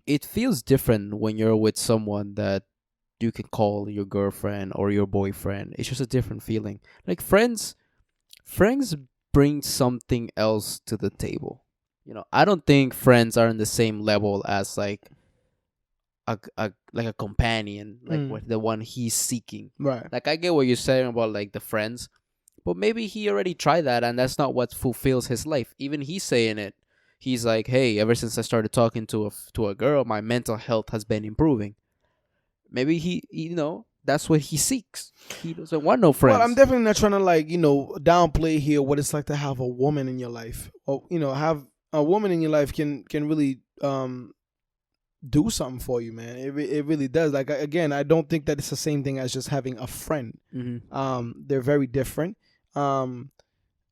It feels different when you're with someone that you can call your girlfriend or your boyfriend. It's just a different feeling. Like friends bring something else to the table. I don't think friends are on the same level as like a companion, like what the one he's seeking. Right. Like I get what you're saying about like the friends, but maybe he already tried that and that's not what fulfills his life. Even he's saying it. He's like, hey, ever since I started talking to a girl, my mental health has been improving. Maybe he that's what he seeks. He doesn't want no friends. Well, I'm definitely not trying to like downplay here what it's like to have a woman in your life, or have a woman in your life can really do something for you, man. It really does. Like again, I don't think that it's the same thing as just having a friend. They're very different.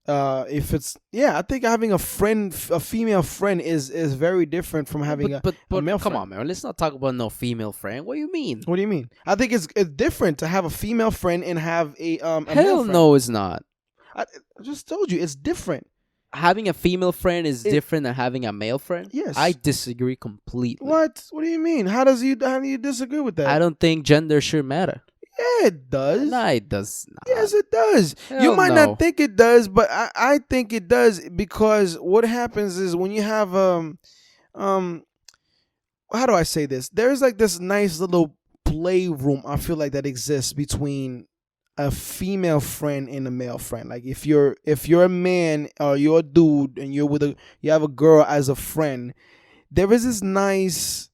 If it's I think having a female friend is very different from having a male friend. Come on, man. Let's not talk about no female friend. What do you mean? What do you mean? I think it's different to have a female friend and have a male Hell friend. no, it's not. I just told you it's different. Having a female friend is different than having a male friend? Yes. I disagree completely. What? What do you mean? How do you disagree with that? I don't think gender should matter. Yeah, it does. No, it does not. Yes, it does. Hell You might no. not think it does, but I think it does, because what happens is when you have how do I say this? There's like this nice little playroom I feel like that exists between a female friend and a male friend. Like if you're a man or you're a dude and you have a girl as a friend, there is this nice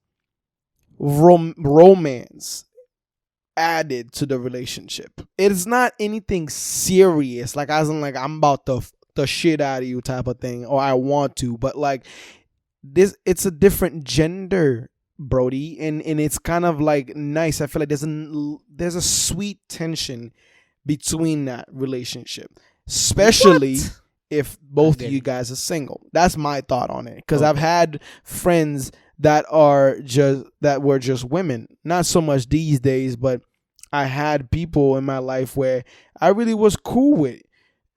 romance added to the relationship. It's not anything serious, like as in like I'm about to the shit out of you type of thing, or I want to, but like this, it's a different gender, Brody, and it's kind of like nice. I feel like there's a sweet tension between that relationship. especially What? if both of Okay. you guys are single. That's my thought on it, because I've Okay. had friends that were just women. Not so much these days, but I had people in my life where I really was cool with,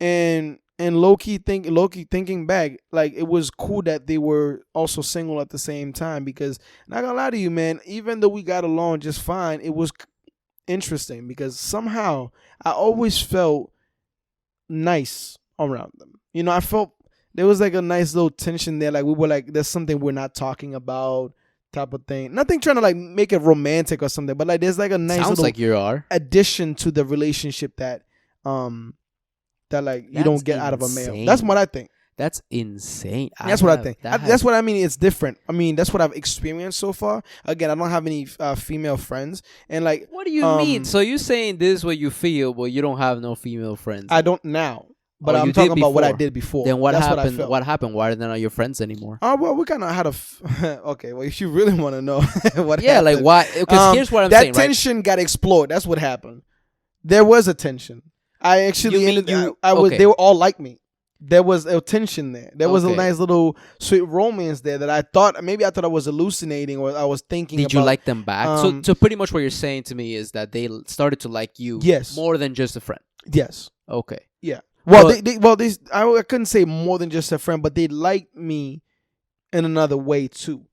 and low key thinking back, like it was cool that they were also single at the same time, because not gonna lie to you, man, even though we got along just fine, it was interesting because somehow I always felt nice around them. I felt there was like a nice little tension there. Like we were like, there's something we're not talking about, type of thing. Nothing trying to like make it romantic or something, but like there's like a nice Sounds little like you are. addition to the relationship um that like you That's don't get out of a male. insane. That's what I think. That's insane. That's what I think. That That's what I mean. It's different. I mean, that's what I've experienced so far. Again, I don't have any female friends, and like, What do you mean? So you saying this is what you feel, but you don't have no female friends? I don't now, but Oh, you I'm did talking about what I before. did before. Then what That's happened? What I What felt. happened? Why are they not your friends anymore? Oh well, we kind of had okay. Well, if you really want to know what Yeah, happened, like why? Because here's what I'm that saying, right? tension got explored. That's what happened. There was a tension. I actually You mean ended. I was. okay. They were all like me. There was a tension there. There was a Okay. nice little sweet romance there that I thought I was hallucinating, or I was thinking. Did you about, like them back? So pretty much what you're saying to me is that they started to like you Yes. more than just a friend. Yes. Okay. Yeah. Well, But- I couldn't say more than just a friend, but they liked me in another way too.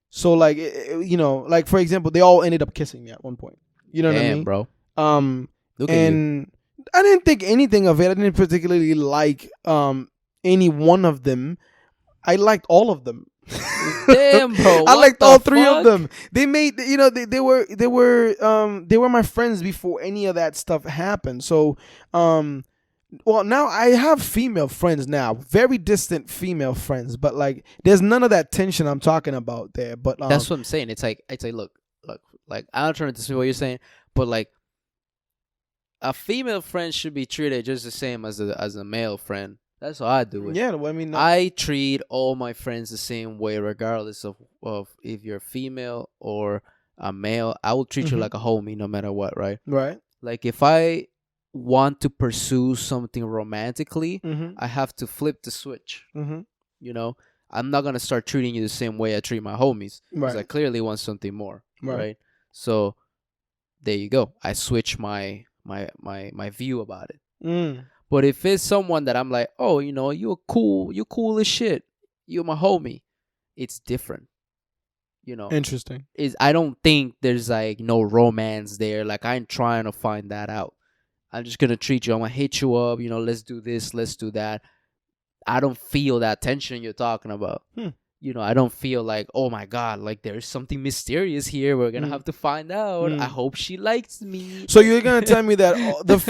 So like, like for example, they all ended up kissing me at one point. You know what I Damn, mean? bro. Look at you. And I didn't think anything of it. I didn't particularly like any one of them. I liked all of them. Damn, bro. I what liked the all three fuck? of them. They made they were my friends before any of that stuff happened. So well, now I have female friends now, very distant female friends, but like there's none of that tension I'm talking about there. But That's what I'm saying. It's like look, like I'm not trying to disagree what you're saying, but like a female friend should be treated just the same as a male friend. That's how I do it. yeah, well, I mean, I treat all my friends the same way, regardless of if you're female or a male. I will treat you Mhm. like a homie, no matter what, right? right. Like if I want to pursue something romantically, Mm-hmm. I have to flip the switch. Mm-hmm. You know, I'm not gonna start treating you the same way I treat my homies because I Right. clearly want something more, Right. right? So there you go. I switch my view about it. Mm. But if it's someone that I'm like, oh, you're cool as shit, you're my homie, it's different. Interesting. I don't think there's like no romance there. Like I ain't trying to find that out. I'm just gonna treat you. I'm gonna hit you up. Let's do this. Let's do that. I don't feel that tension you're talking about. I don't feel like, oh my god, like there's something mysterious here. We're gonna have to find out. I hope she likes me. So you're gonna tell me that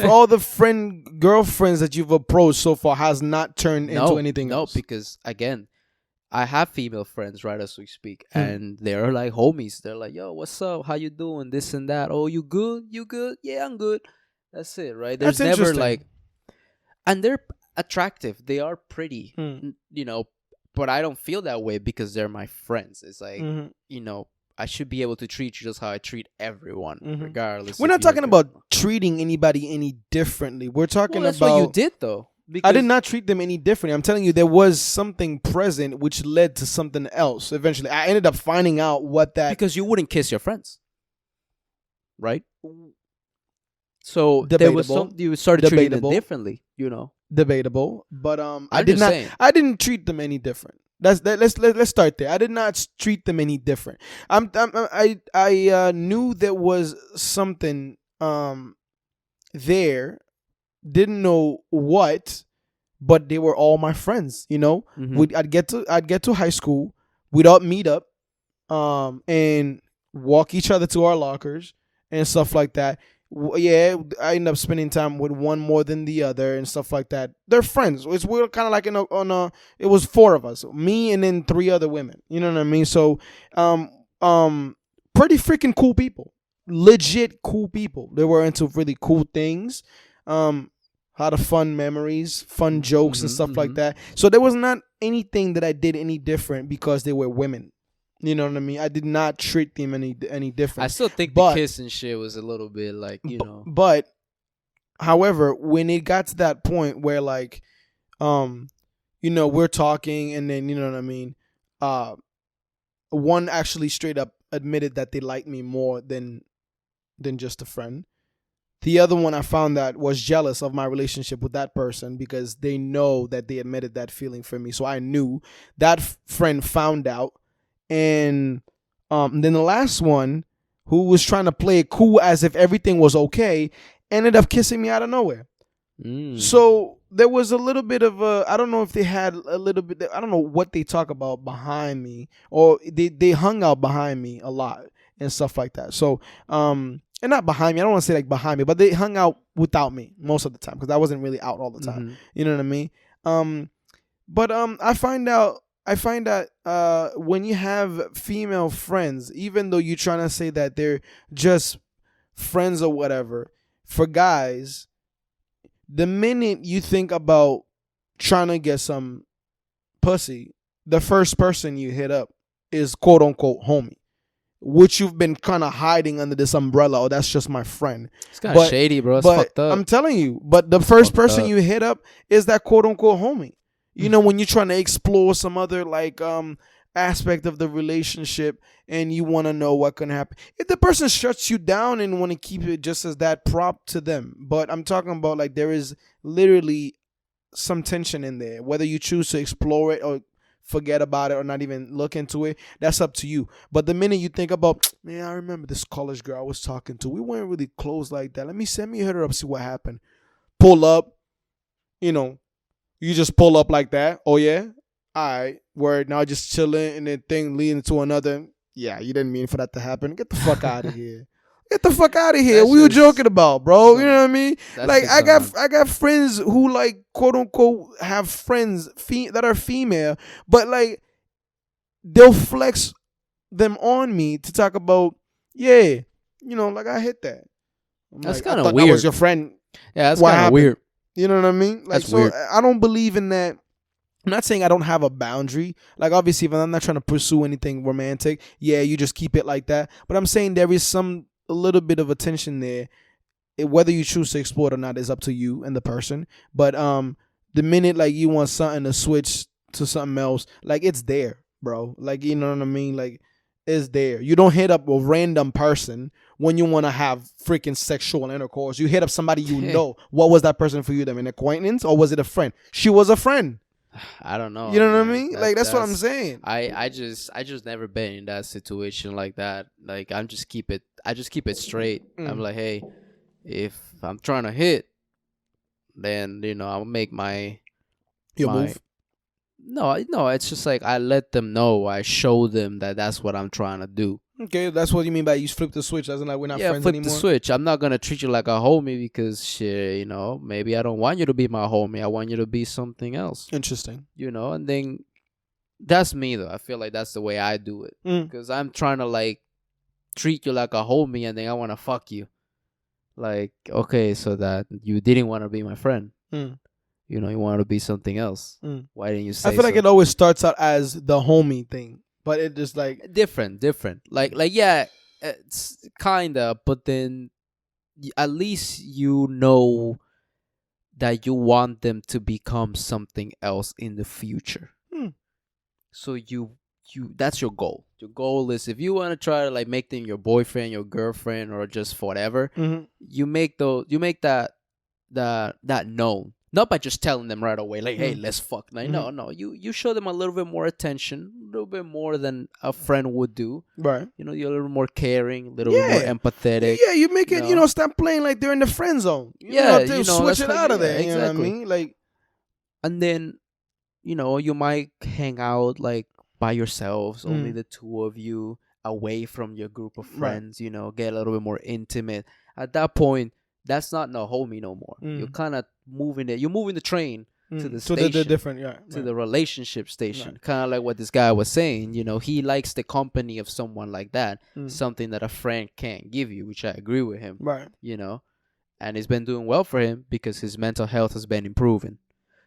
all the girlfriends that you've approached so far has not turned into anything else? No, because again, I have female friends right as we speak, and they're like homies. They're like, yo, what's up? How you doing? This and that. Oh, you good? You good? Yeah, I'm good. That's it, right? There's That's never interesting. like, and they're attractive. They are pretty, but I don't feel that way because they're my friends. It's like, I should be able to treat you just how I treat everyone, regardless. We're if not you're talking good. about treating anybody any differently. We're talking Well, that's about what you did though. I Because did not treat them any differently. I'm telling you, there was something present which led to something else. Eventually, I ended up finding out what that. because you wouldn't kiss your friends, right? So there was Debatable. you started treating them Debatable. differently, Debatable, but I I'm did just not. saying. I didn't treat them any different. Let's start there. I did not treat them any different. I knew there was something there. Didn't know what, but they were all my friends. Mhm. I'd get to high school. We'd all meet up, and walk each other to our lockers and stuff like that. Yeah, I end up spending time with one more than the other and stuff like that. They're friends. We're kind of like it was four of us, me and then three other women. You know what I mean? So, pretty freaking cool people, legit cool people. They were into really cool things, lot of fun memories, fun jokes and stuff like that. So there was not anything that I did any different because they were women. You know what I mean? I did not treat them any different. I still think But- the kiss and shit was a little bit like, But However, when it got to that point where like, um, we're talking, and then you know what I mean. Uh, One actually straight up admitted that they liked me more than just a friend. The other one I found that was jealous of my relationship with that person because they know that they admitted that feeling for me. So I knew that friend found out, and then the last one, who was trying to play it cool as if everything was okay, ended up kissing me out of nowhere. So there was a little bit of a, I don't know if they had a little bit, I don't know what they talk about behind me, or they hung out behind me a lot and stuff like that. So and not behind me, I don't want to say like behind me, but they hung out without me most of the time because I wasn't really out all the time. Mm-hmm. You know what I mean? But I find that when you have female friends, even though you're trying to say that they're just friends or whatever, for guys, the minute you think about trying to get some pussy, the first person you hit up is quote unquote homie, which you've been kind of hiding under this umbrella. Oh, that's just my friend. It's kind of shady, bro. It's fucked up. I'm telling you, but the first person up. you hit up is that quote unquote homie. When you're trying to explore some other like aspect of the relationship and you want to know what can happen. If the person shuts you down and want to keep it just as that, prop to them. But I'm talking about like there is literally some tension in there. Whether you choose to explore it or forget about it or not even look into it, that's up to you. But the minute you think about, man, I remember this college girl I was talking to. We weren't really close like that. Let me hit her up, see what happened. Pull up, you just pull up like that. Oh yeah, all right. Word, now just chilling and then thing leading to another. Yeah, you didn't mean for that to happen. Get the fuck out of here. Get the fuck out of here. That's We were just joking about, bro. You know what I mean? Like just I got friends who like quote unquote have friends that are female, but like they'll flex them on me to talk about, yeah, like I hit that. That's like, kind I of thought weird. That was your friend. Yeah, that's What kind of happened? weird. You know what I mean? Like, That's so weird. I don't believe in that. I'm not saying I don't have a boundary. Like, obviously, if I'm not trying to pursue anything romantic, yeah, you just keep it like that. But I'm saying there is a little bit of a tension there. Whether you choose to explore it or not is up to you and the person. But the minute like you want something to switch to something else, like it's there, bro. Like, you know what I mean? Like, it's there. You don't hit up a random person when you want to have freaking sexual intercourse. You hit up somebody you know. What was that person for you? Them an acquaintance or was it a friend? She was a friend. I don't know. You know what I mean? Like that's what I'm saying. I just never been in that situation like that. Like I just keep it straight. I'm like, hey, if I'm trying to hit, then I'll make my move. No, it's just like I let them know. I show them that that's what I'm trying to do. Okay, that's what you mean by you flip the switch. As in like we're not friends flip anymore. the switch. I'm not gonna treat you like a homie because shit, maybe I don't want you to be my homie. I want you to be something else. Interesting. And then that's me though. I feel like that's the way I do it because I'm trying to like treat you like a homie and then I want to fuck you. Like, okay, so that you didn't want to be my friend. You wanted to be something else. Why didn't you say? I feel like it always starts out as the homie thing, but it just like different. Like yeah, it's kinda, but then at least that you want them to become something else in the future. So you that's your goal. Your goal is if you want to try to like make them your boyfriend, your girlfriend, or just whatever, you make that known. Not by just telling them right away, like, hey, let's fuck. Like, no. You show them a little bit more attention, a little bit more than a friend would do. Right. You're a little more caring, a little bit more empathetic. Yeah, you make it, stop playing like they're in the friend zone. Switch it out of there. You know what I mean? Like, and then, you might hang out like by yourselves, only the two of you, away from your group of friends, get a little bit more intimate. At that point, that's not no homie no more. You're kind of moving the train to the station, to the relationship station. Kind of like what this guy was saying. He likes the company of someone like that, something that a friend can't give you, which I agree with him. Right. And it's been doing well for him because his mental health has been improving.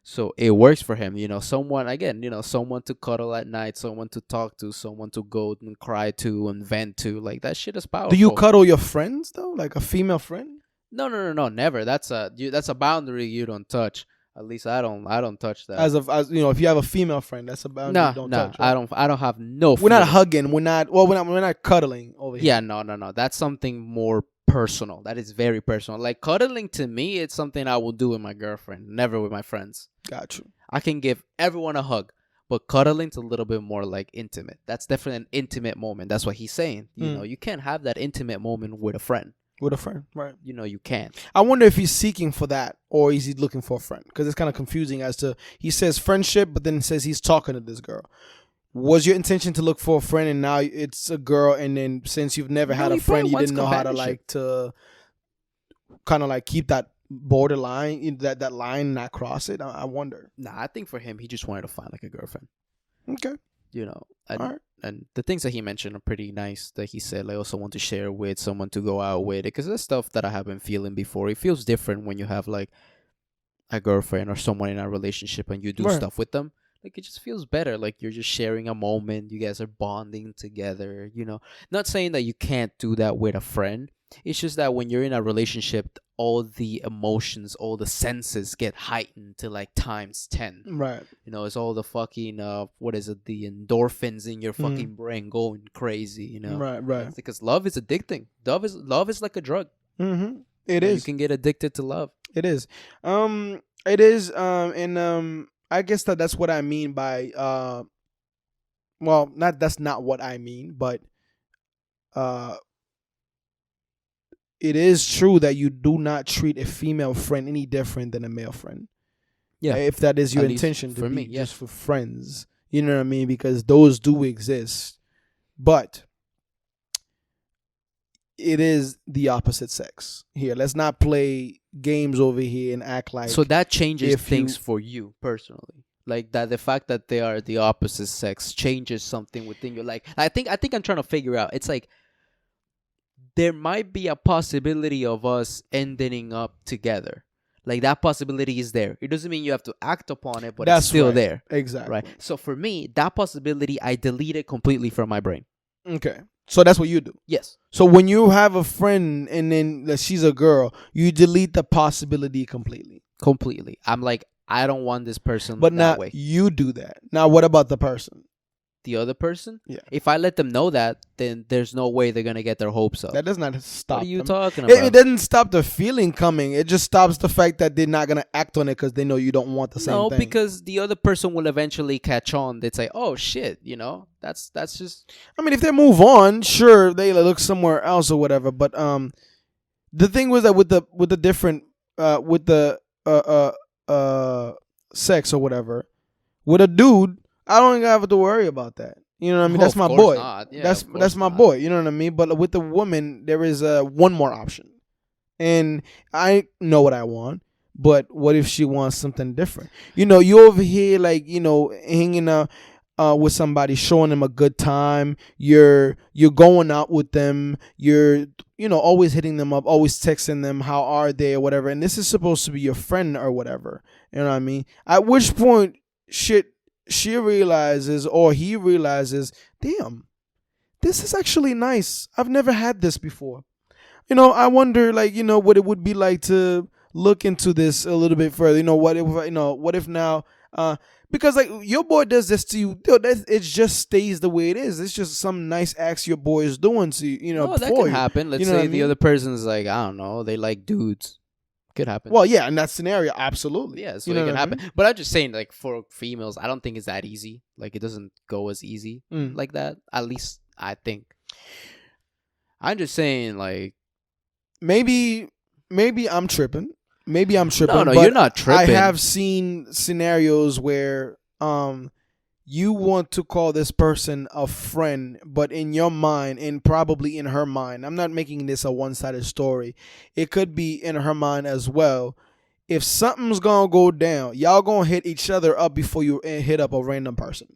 So it works for him. Someone to cuddle at night, someone to talk to, someone to go and cry to and vent to. Like that shit is powerful. Do you cuddle your friends though, like a female friend? No, never. That's a boundary you don't touch. At least I don't touch that. As you know, if you have a female friend, that's a boundary you No, don't no, touch. Right? I don't have no We're not feeling. hugging. We're not cuddling over here. Yeah, no. That's something more personal. That is very personal. Like cuddling to me, it's something I will do with my girlfriend, never with my friends. Got you. I can give everyone a hug, but cuddling's a little bit more like intimate. That's definitely an intimate moment. That's what he's saying. You know, you can't have that intimate moment with a friend. With a friend, right? You know, you can't. I wonder if he's seeking for that or is he looking for a friend? Because it's kind of confusing as to he says friendship, but then says he's talking to this girl. Was your intention to look for a friend and now it's a girl, and then since you've never had a friend, you didn't know how to like to kind of like keep that borderline, that line, not cross it? I wonder. Nah, I think for him, he just wanted to find like a girlfriend. Okay. You know, and, All right. and the things that he mentioned are pretty nice. That he said, like, also want to share with someone to go out with, because that's stuff that I have been feeling before. It feels different when you have like a girlfriend or someone in a relationship and you do Right. stuff with them. Like, it just feels better. Like, you're just sharing a moment. You guys are bonding together, you know. Not saying that you can't do that with a friend. It's just that when you're in a relationship, all the emotions, all the senses get heightened to like times 10. Right. You know, it's all the fucking, what is it? The endorphins in your fucking brain going crazy, you know. Right. It's because love is addicting. Love is like a drug. Mm-hmm. It You know, is. You can get addicted to love. It is. It is. And I guess that's what I mean by well, that's not what I mean, but it is true that you do not treat a female friend any different than a male friend. Yeah. If that is your At least intention to for be me, yeah. just for friends. You know what I mean? Because those do exist. But it is the opposite sex here. Let's not play games over here and act like So that changes if things you- for you personally. Like that, the fact that they are the opposite sex changes something within you. Like I think I'm trying to figure out. It's like there might be a possibility of us ending up together. Like that possibility is there. It doesn't mean you have to act upon it, but That's it's still right. there. Exactly. Right. So for me, that possibility I deleted completely from my brain. Okay. So that's what you do. Yes. So when you have a friend and then she's a girl, you delete the possibility completely. Completely. I'm like, I don't want this person But that now way. you do that. Now what about the person? The other person? Yeah. If I let them know that, then there's no way they're gonna get their hopes up. That does not stop What are you them. talking about? It doesn't stop the feeling coming. It just stops the fact that they're not gonna act on it because they know you don't want the same No, thing. because the other person will eventually catch on. They'd say, "Oh shit," you know. That's just I mean, if they move on, sure, they look somewhere else or whatever. But the thing was that with the different with the sex or whatever, with a dude, I don't even have to worry about that. You know what I mean? That's Of my course boy. not. Yeah, that's of course that's my not. boy. You know what I mean? But with the woman, there is one more option, and I know what I want. But what if she wants something different? You know, you over here like hanging out with somebody, showing them a good time. You're going out with them. You're always hitting them up, always texting them, how are they or whatever. And this is supposed to be your friend or whatever. You know what I mean? At which point, she realizes or he realizes, damn, this is actually nice. I've never had this before. I wonder, like, what it would be like to look into this a little bit further. What if now, because like your boy does this to you, it just stays the way it is. It's just some nice acts your boy is doing to you. no, that before can you. happen. Let's You know what say I the mean? other person's like, I don't know, they like dudes. Could happen. Well, yeah, in that scenario, absolutely. Yeah, so You know it can what I happen. mean? But I'm just saying, like, for females, I don't think it's that easy. Like, it doesn't go as easy like that. At least I think. I'm just saying, like, Maybe I'm tripping. Maybe I'm tripping. no, but you're not tripping. I have seen scenarios where you want to call this person a friend, but in your mind and probably in her mind, I'm not making this a one-sided story. It could be in her mind as well. If something's gonna go down, y'all gonna hit each other up before you hit up a random person.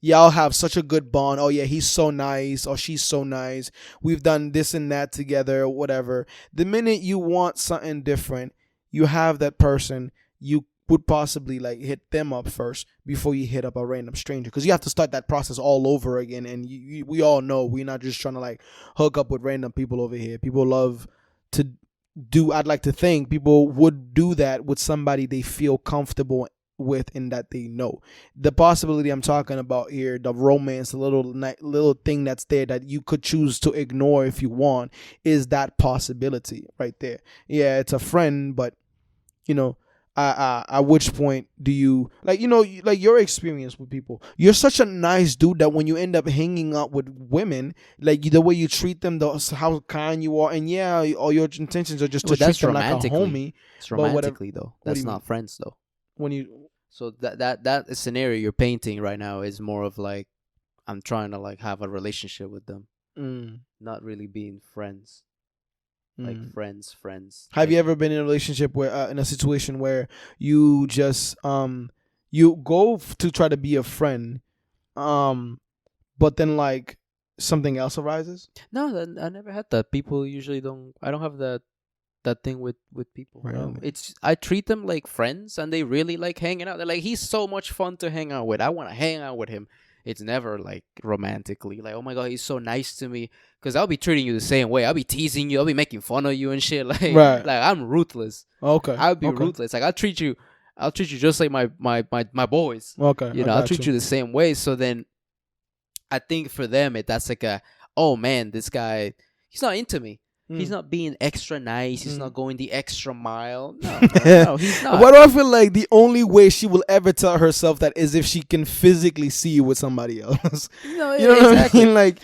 Y'all have such a good bond. Oh yeah, he's so nice or she's so nice. We've done this and that together or whatever. The minute you want something different, you have that person, you would possibly like hit them up first before you hit up a random stranger, because you have to start that process all over again. And we all know we're not just trying to like hook up with random people over here. People love to I'd like to think people would do that with somebody they feel comfortable with and that they know. The possibility I'm talking about here, the romance, the little thing that's there that you could choose to ignore if you want, is that possibility right there. Yeah, it's a friend, but you know, at which point do you, like, like your experience with people? You're such a nice dude that when you end up hanging out with women, like the way you treat them, how kind you are, and yeah, all your intentions are just to Well, treat that's them like a homie. It's But whatever. romantically though. What do That's you mean? not friends though. When you So that scenario you're painting right now is more of like I'm trying to like have a relationship with them, mm, not really being friends. Like mm. friends. Have Like, you ever been in a relationship where in a situation where you just you go to try to be a friend, but then like something else arises? no, I never had that. People usually don't. I don't have that thing with people. No, Really? it's I treat them like friends, and they really like hanging out. They're like, he's so much fun to hang out with. I want to hang out with him. It's never like romantically. Like, oh my god, he's so nice to me. Because I'll be treating you the same way. I'll be teasing you. I'll be making fun of you and shit. Like, Right. like I'm ruthless. Okay. I'll be okay. ruthless. Like I'll treat you just like my boys. Okay. You know, I'll treat you the same way. So then, I think for them, that's like oh man, this guy, he's not into me. He's not being extra nice. He's not going the extra mile. No, no, he's not. Why do I feel like the only way she will ever tell herself that is if she can physically see you with somebody else? No, You know exactly. what I mean? Like,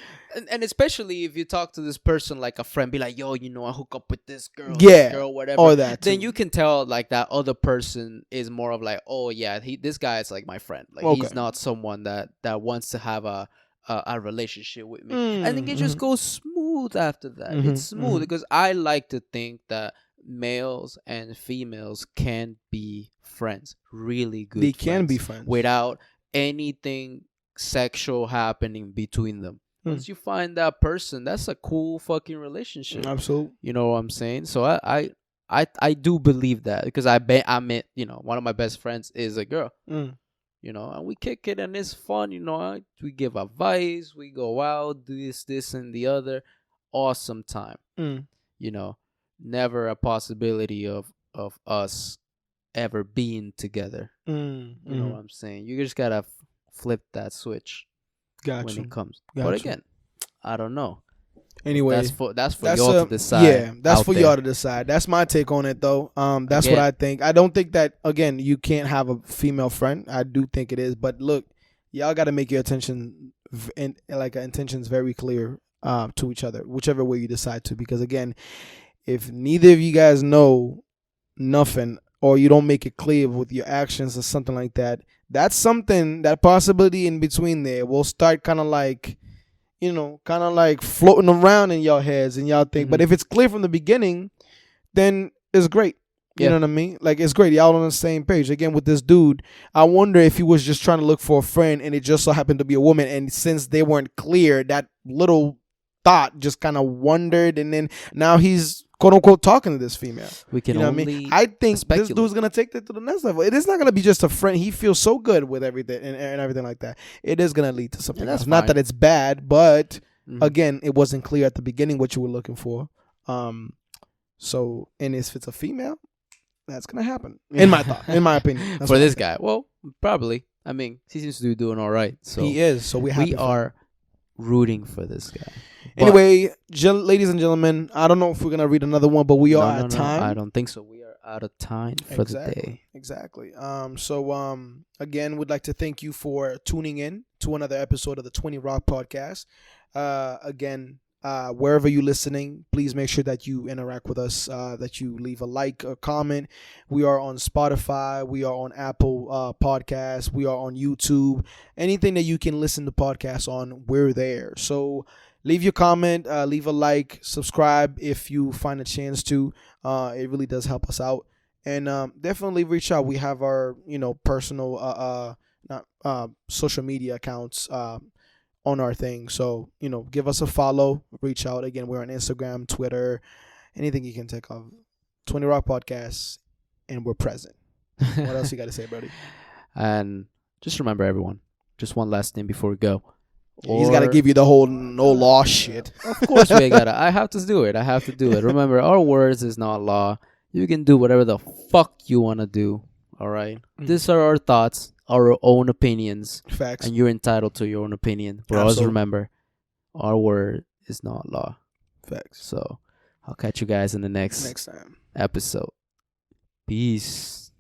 and especially if you talk to this person like a friend, be like, yo, I hook up with this girl, Yeah, this girl, whatever. or that Then too. you can tell like that other person is more of like, oh yeah, this guy is like my friend. Like Okay. he's not someone that wants to have a relationship with me. I think it just goes smooth after that. It's smooth because I like to think that males and females can be friends, really good. They can be friends without anything sexual happening between them. Once you find that person, that's a cool fucking relationship. Absolutely. You know what I'm saying? So I do believe that because I met, one of my best friends is a girl. And we kick it and it's fun, we give advice, we go out, do this and the other. Awesome time. Never a possibility of us ever being together. You know what I'm saying? You just gotta flip that switch when it comes. But again, I don't know. Anyway, that's for y'all to decide. Yeah, that's for y'all to decide. That's my take on it, though. That's what I think. I don't think that, again, you can't have a female friend. I do think it is, but look, y'all got to make your intentions very clear to each other, whichever way you decide to. Because again, if neither of you guys know nothing, or you don't make it clear with your actions or something like that, that's something, that possibility in between there will start kind of like floating around in y'all heads and y'all think. But if it's clear from the beginning, then it's great. You know what I mean? Like, it's great. Y'all on the same page. Again, with this dude, I wonder if he was just trying to look for a friend and it just so happened to be a woman. And since they weren't clear, that little thought just kind of wandered. And then now he's quote unquote talking to this female. We can only I think speculate. This dude's gonna take that to the next level. It is not gonna be just a friend. He feels so good with everything and everything like that. It is gonna lead to something else. Not that it's bad, but again, it wasn't clear at the beginning what you were looking for. So, and if it's a female, that's gonna happen. In my opinion, for this guy, well, probably. I mean, he seems to be doing all right. So he is. So we are rooting for this guy. Anyway, ladies and gentlemen, I don't know if we're going to read another one, but we are at time. I don't think so. We are out of time for the day. Exactly. Again, we'd like to thank you for tuning in to another episode of the 20 Rock Podcast. Again, wherever you're listening, please make sure that you interact with us, that you leave a like, a comment. We are on Spotify. We are on Apple Podcasts. We are on YouTube. Anything that you can listen to podcasts on, we're there. So leave your comment, leave a like, subscribe if you find a chance to. It really does help us out. And definitely reach out. We have our, personal, social media accounts on our thing. So, give us a follow, reach out. Again, we're on Instagram, Twitter, anything you can think of. 20 Rock Podcasts, and we're present. What else you got to say, Brody? And just remember, everyone, just one last thing before we go. He's got to Or give you the whole no law shit. of course we gotta. I have to do it. I have to do it. Remember, our words is not law. You can do whatever the fuck you wanna do. All right. These are our thoughts, our own opinions, Facts. and you're entitled to your own opinion. But always remember, our word is not law. Facts. So I'll catch you guys in the next Time. episode. Peace.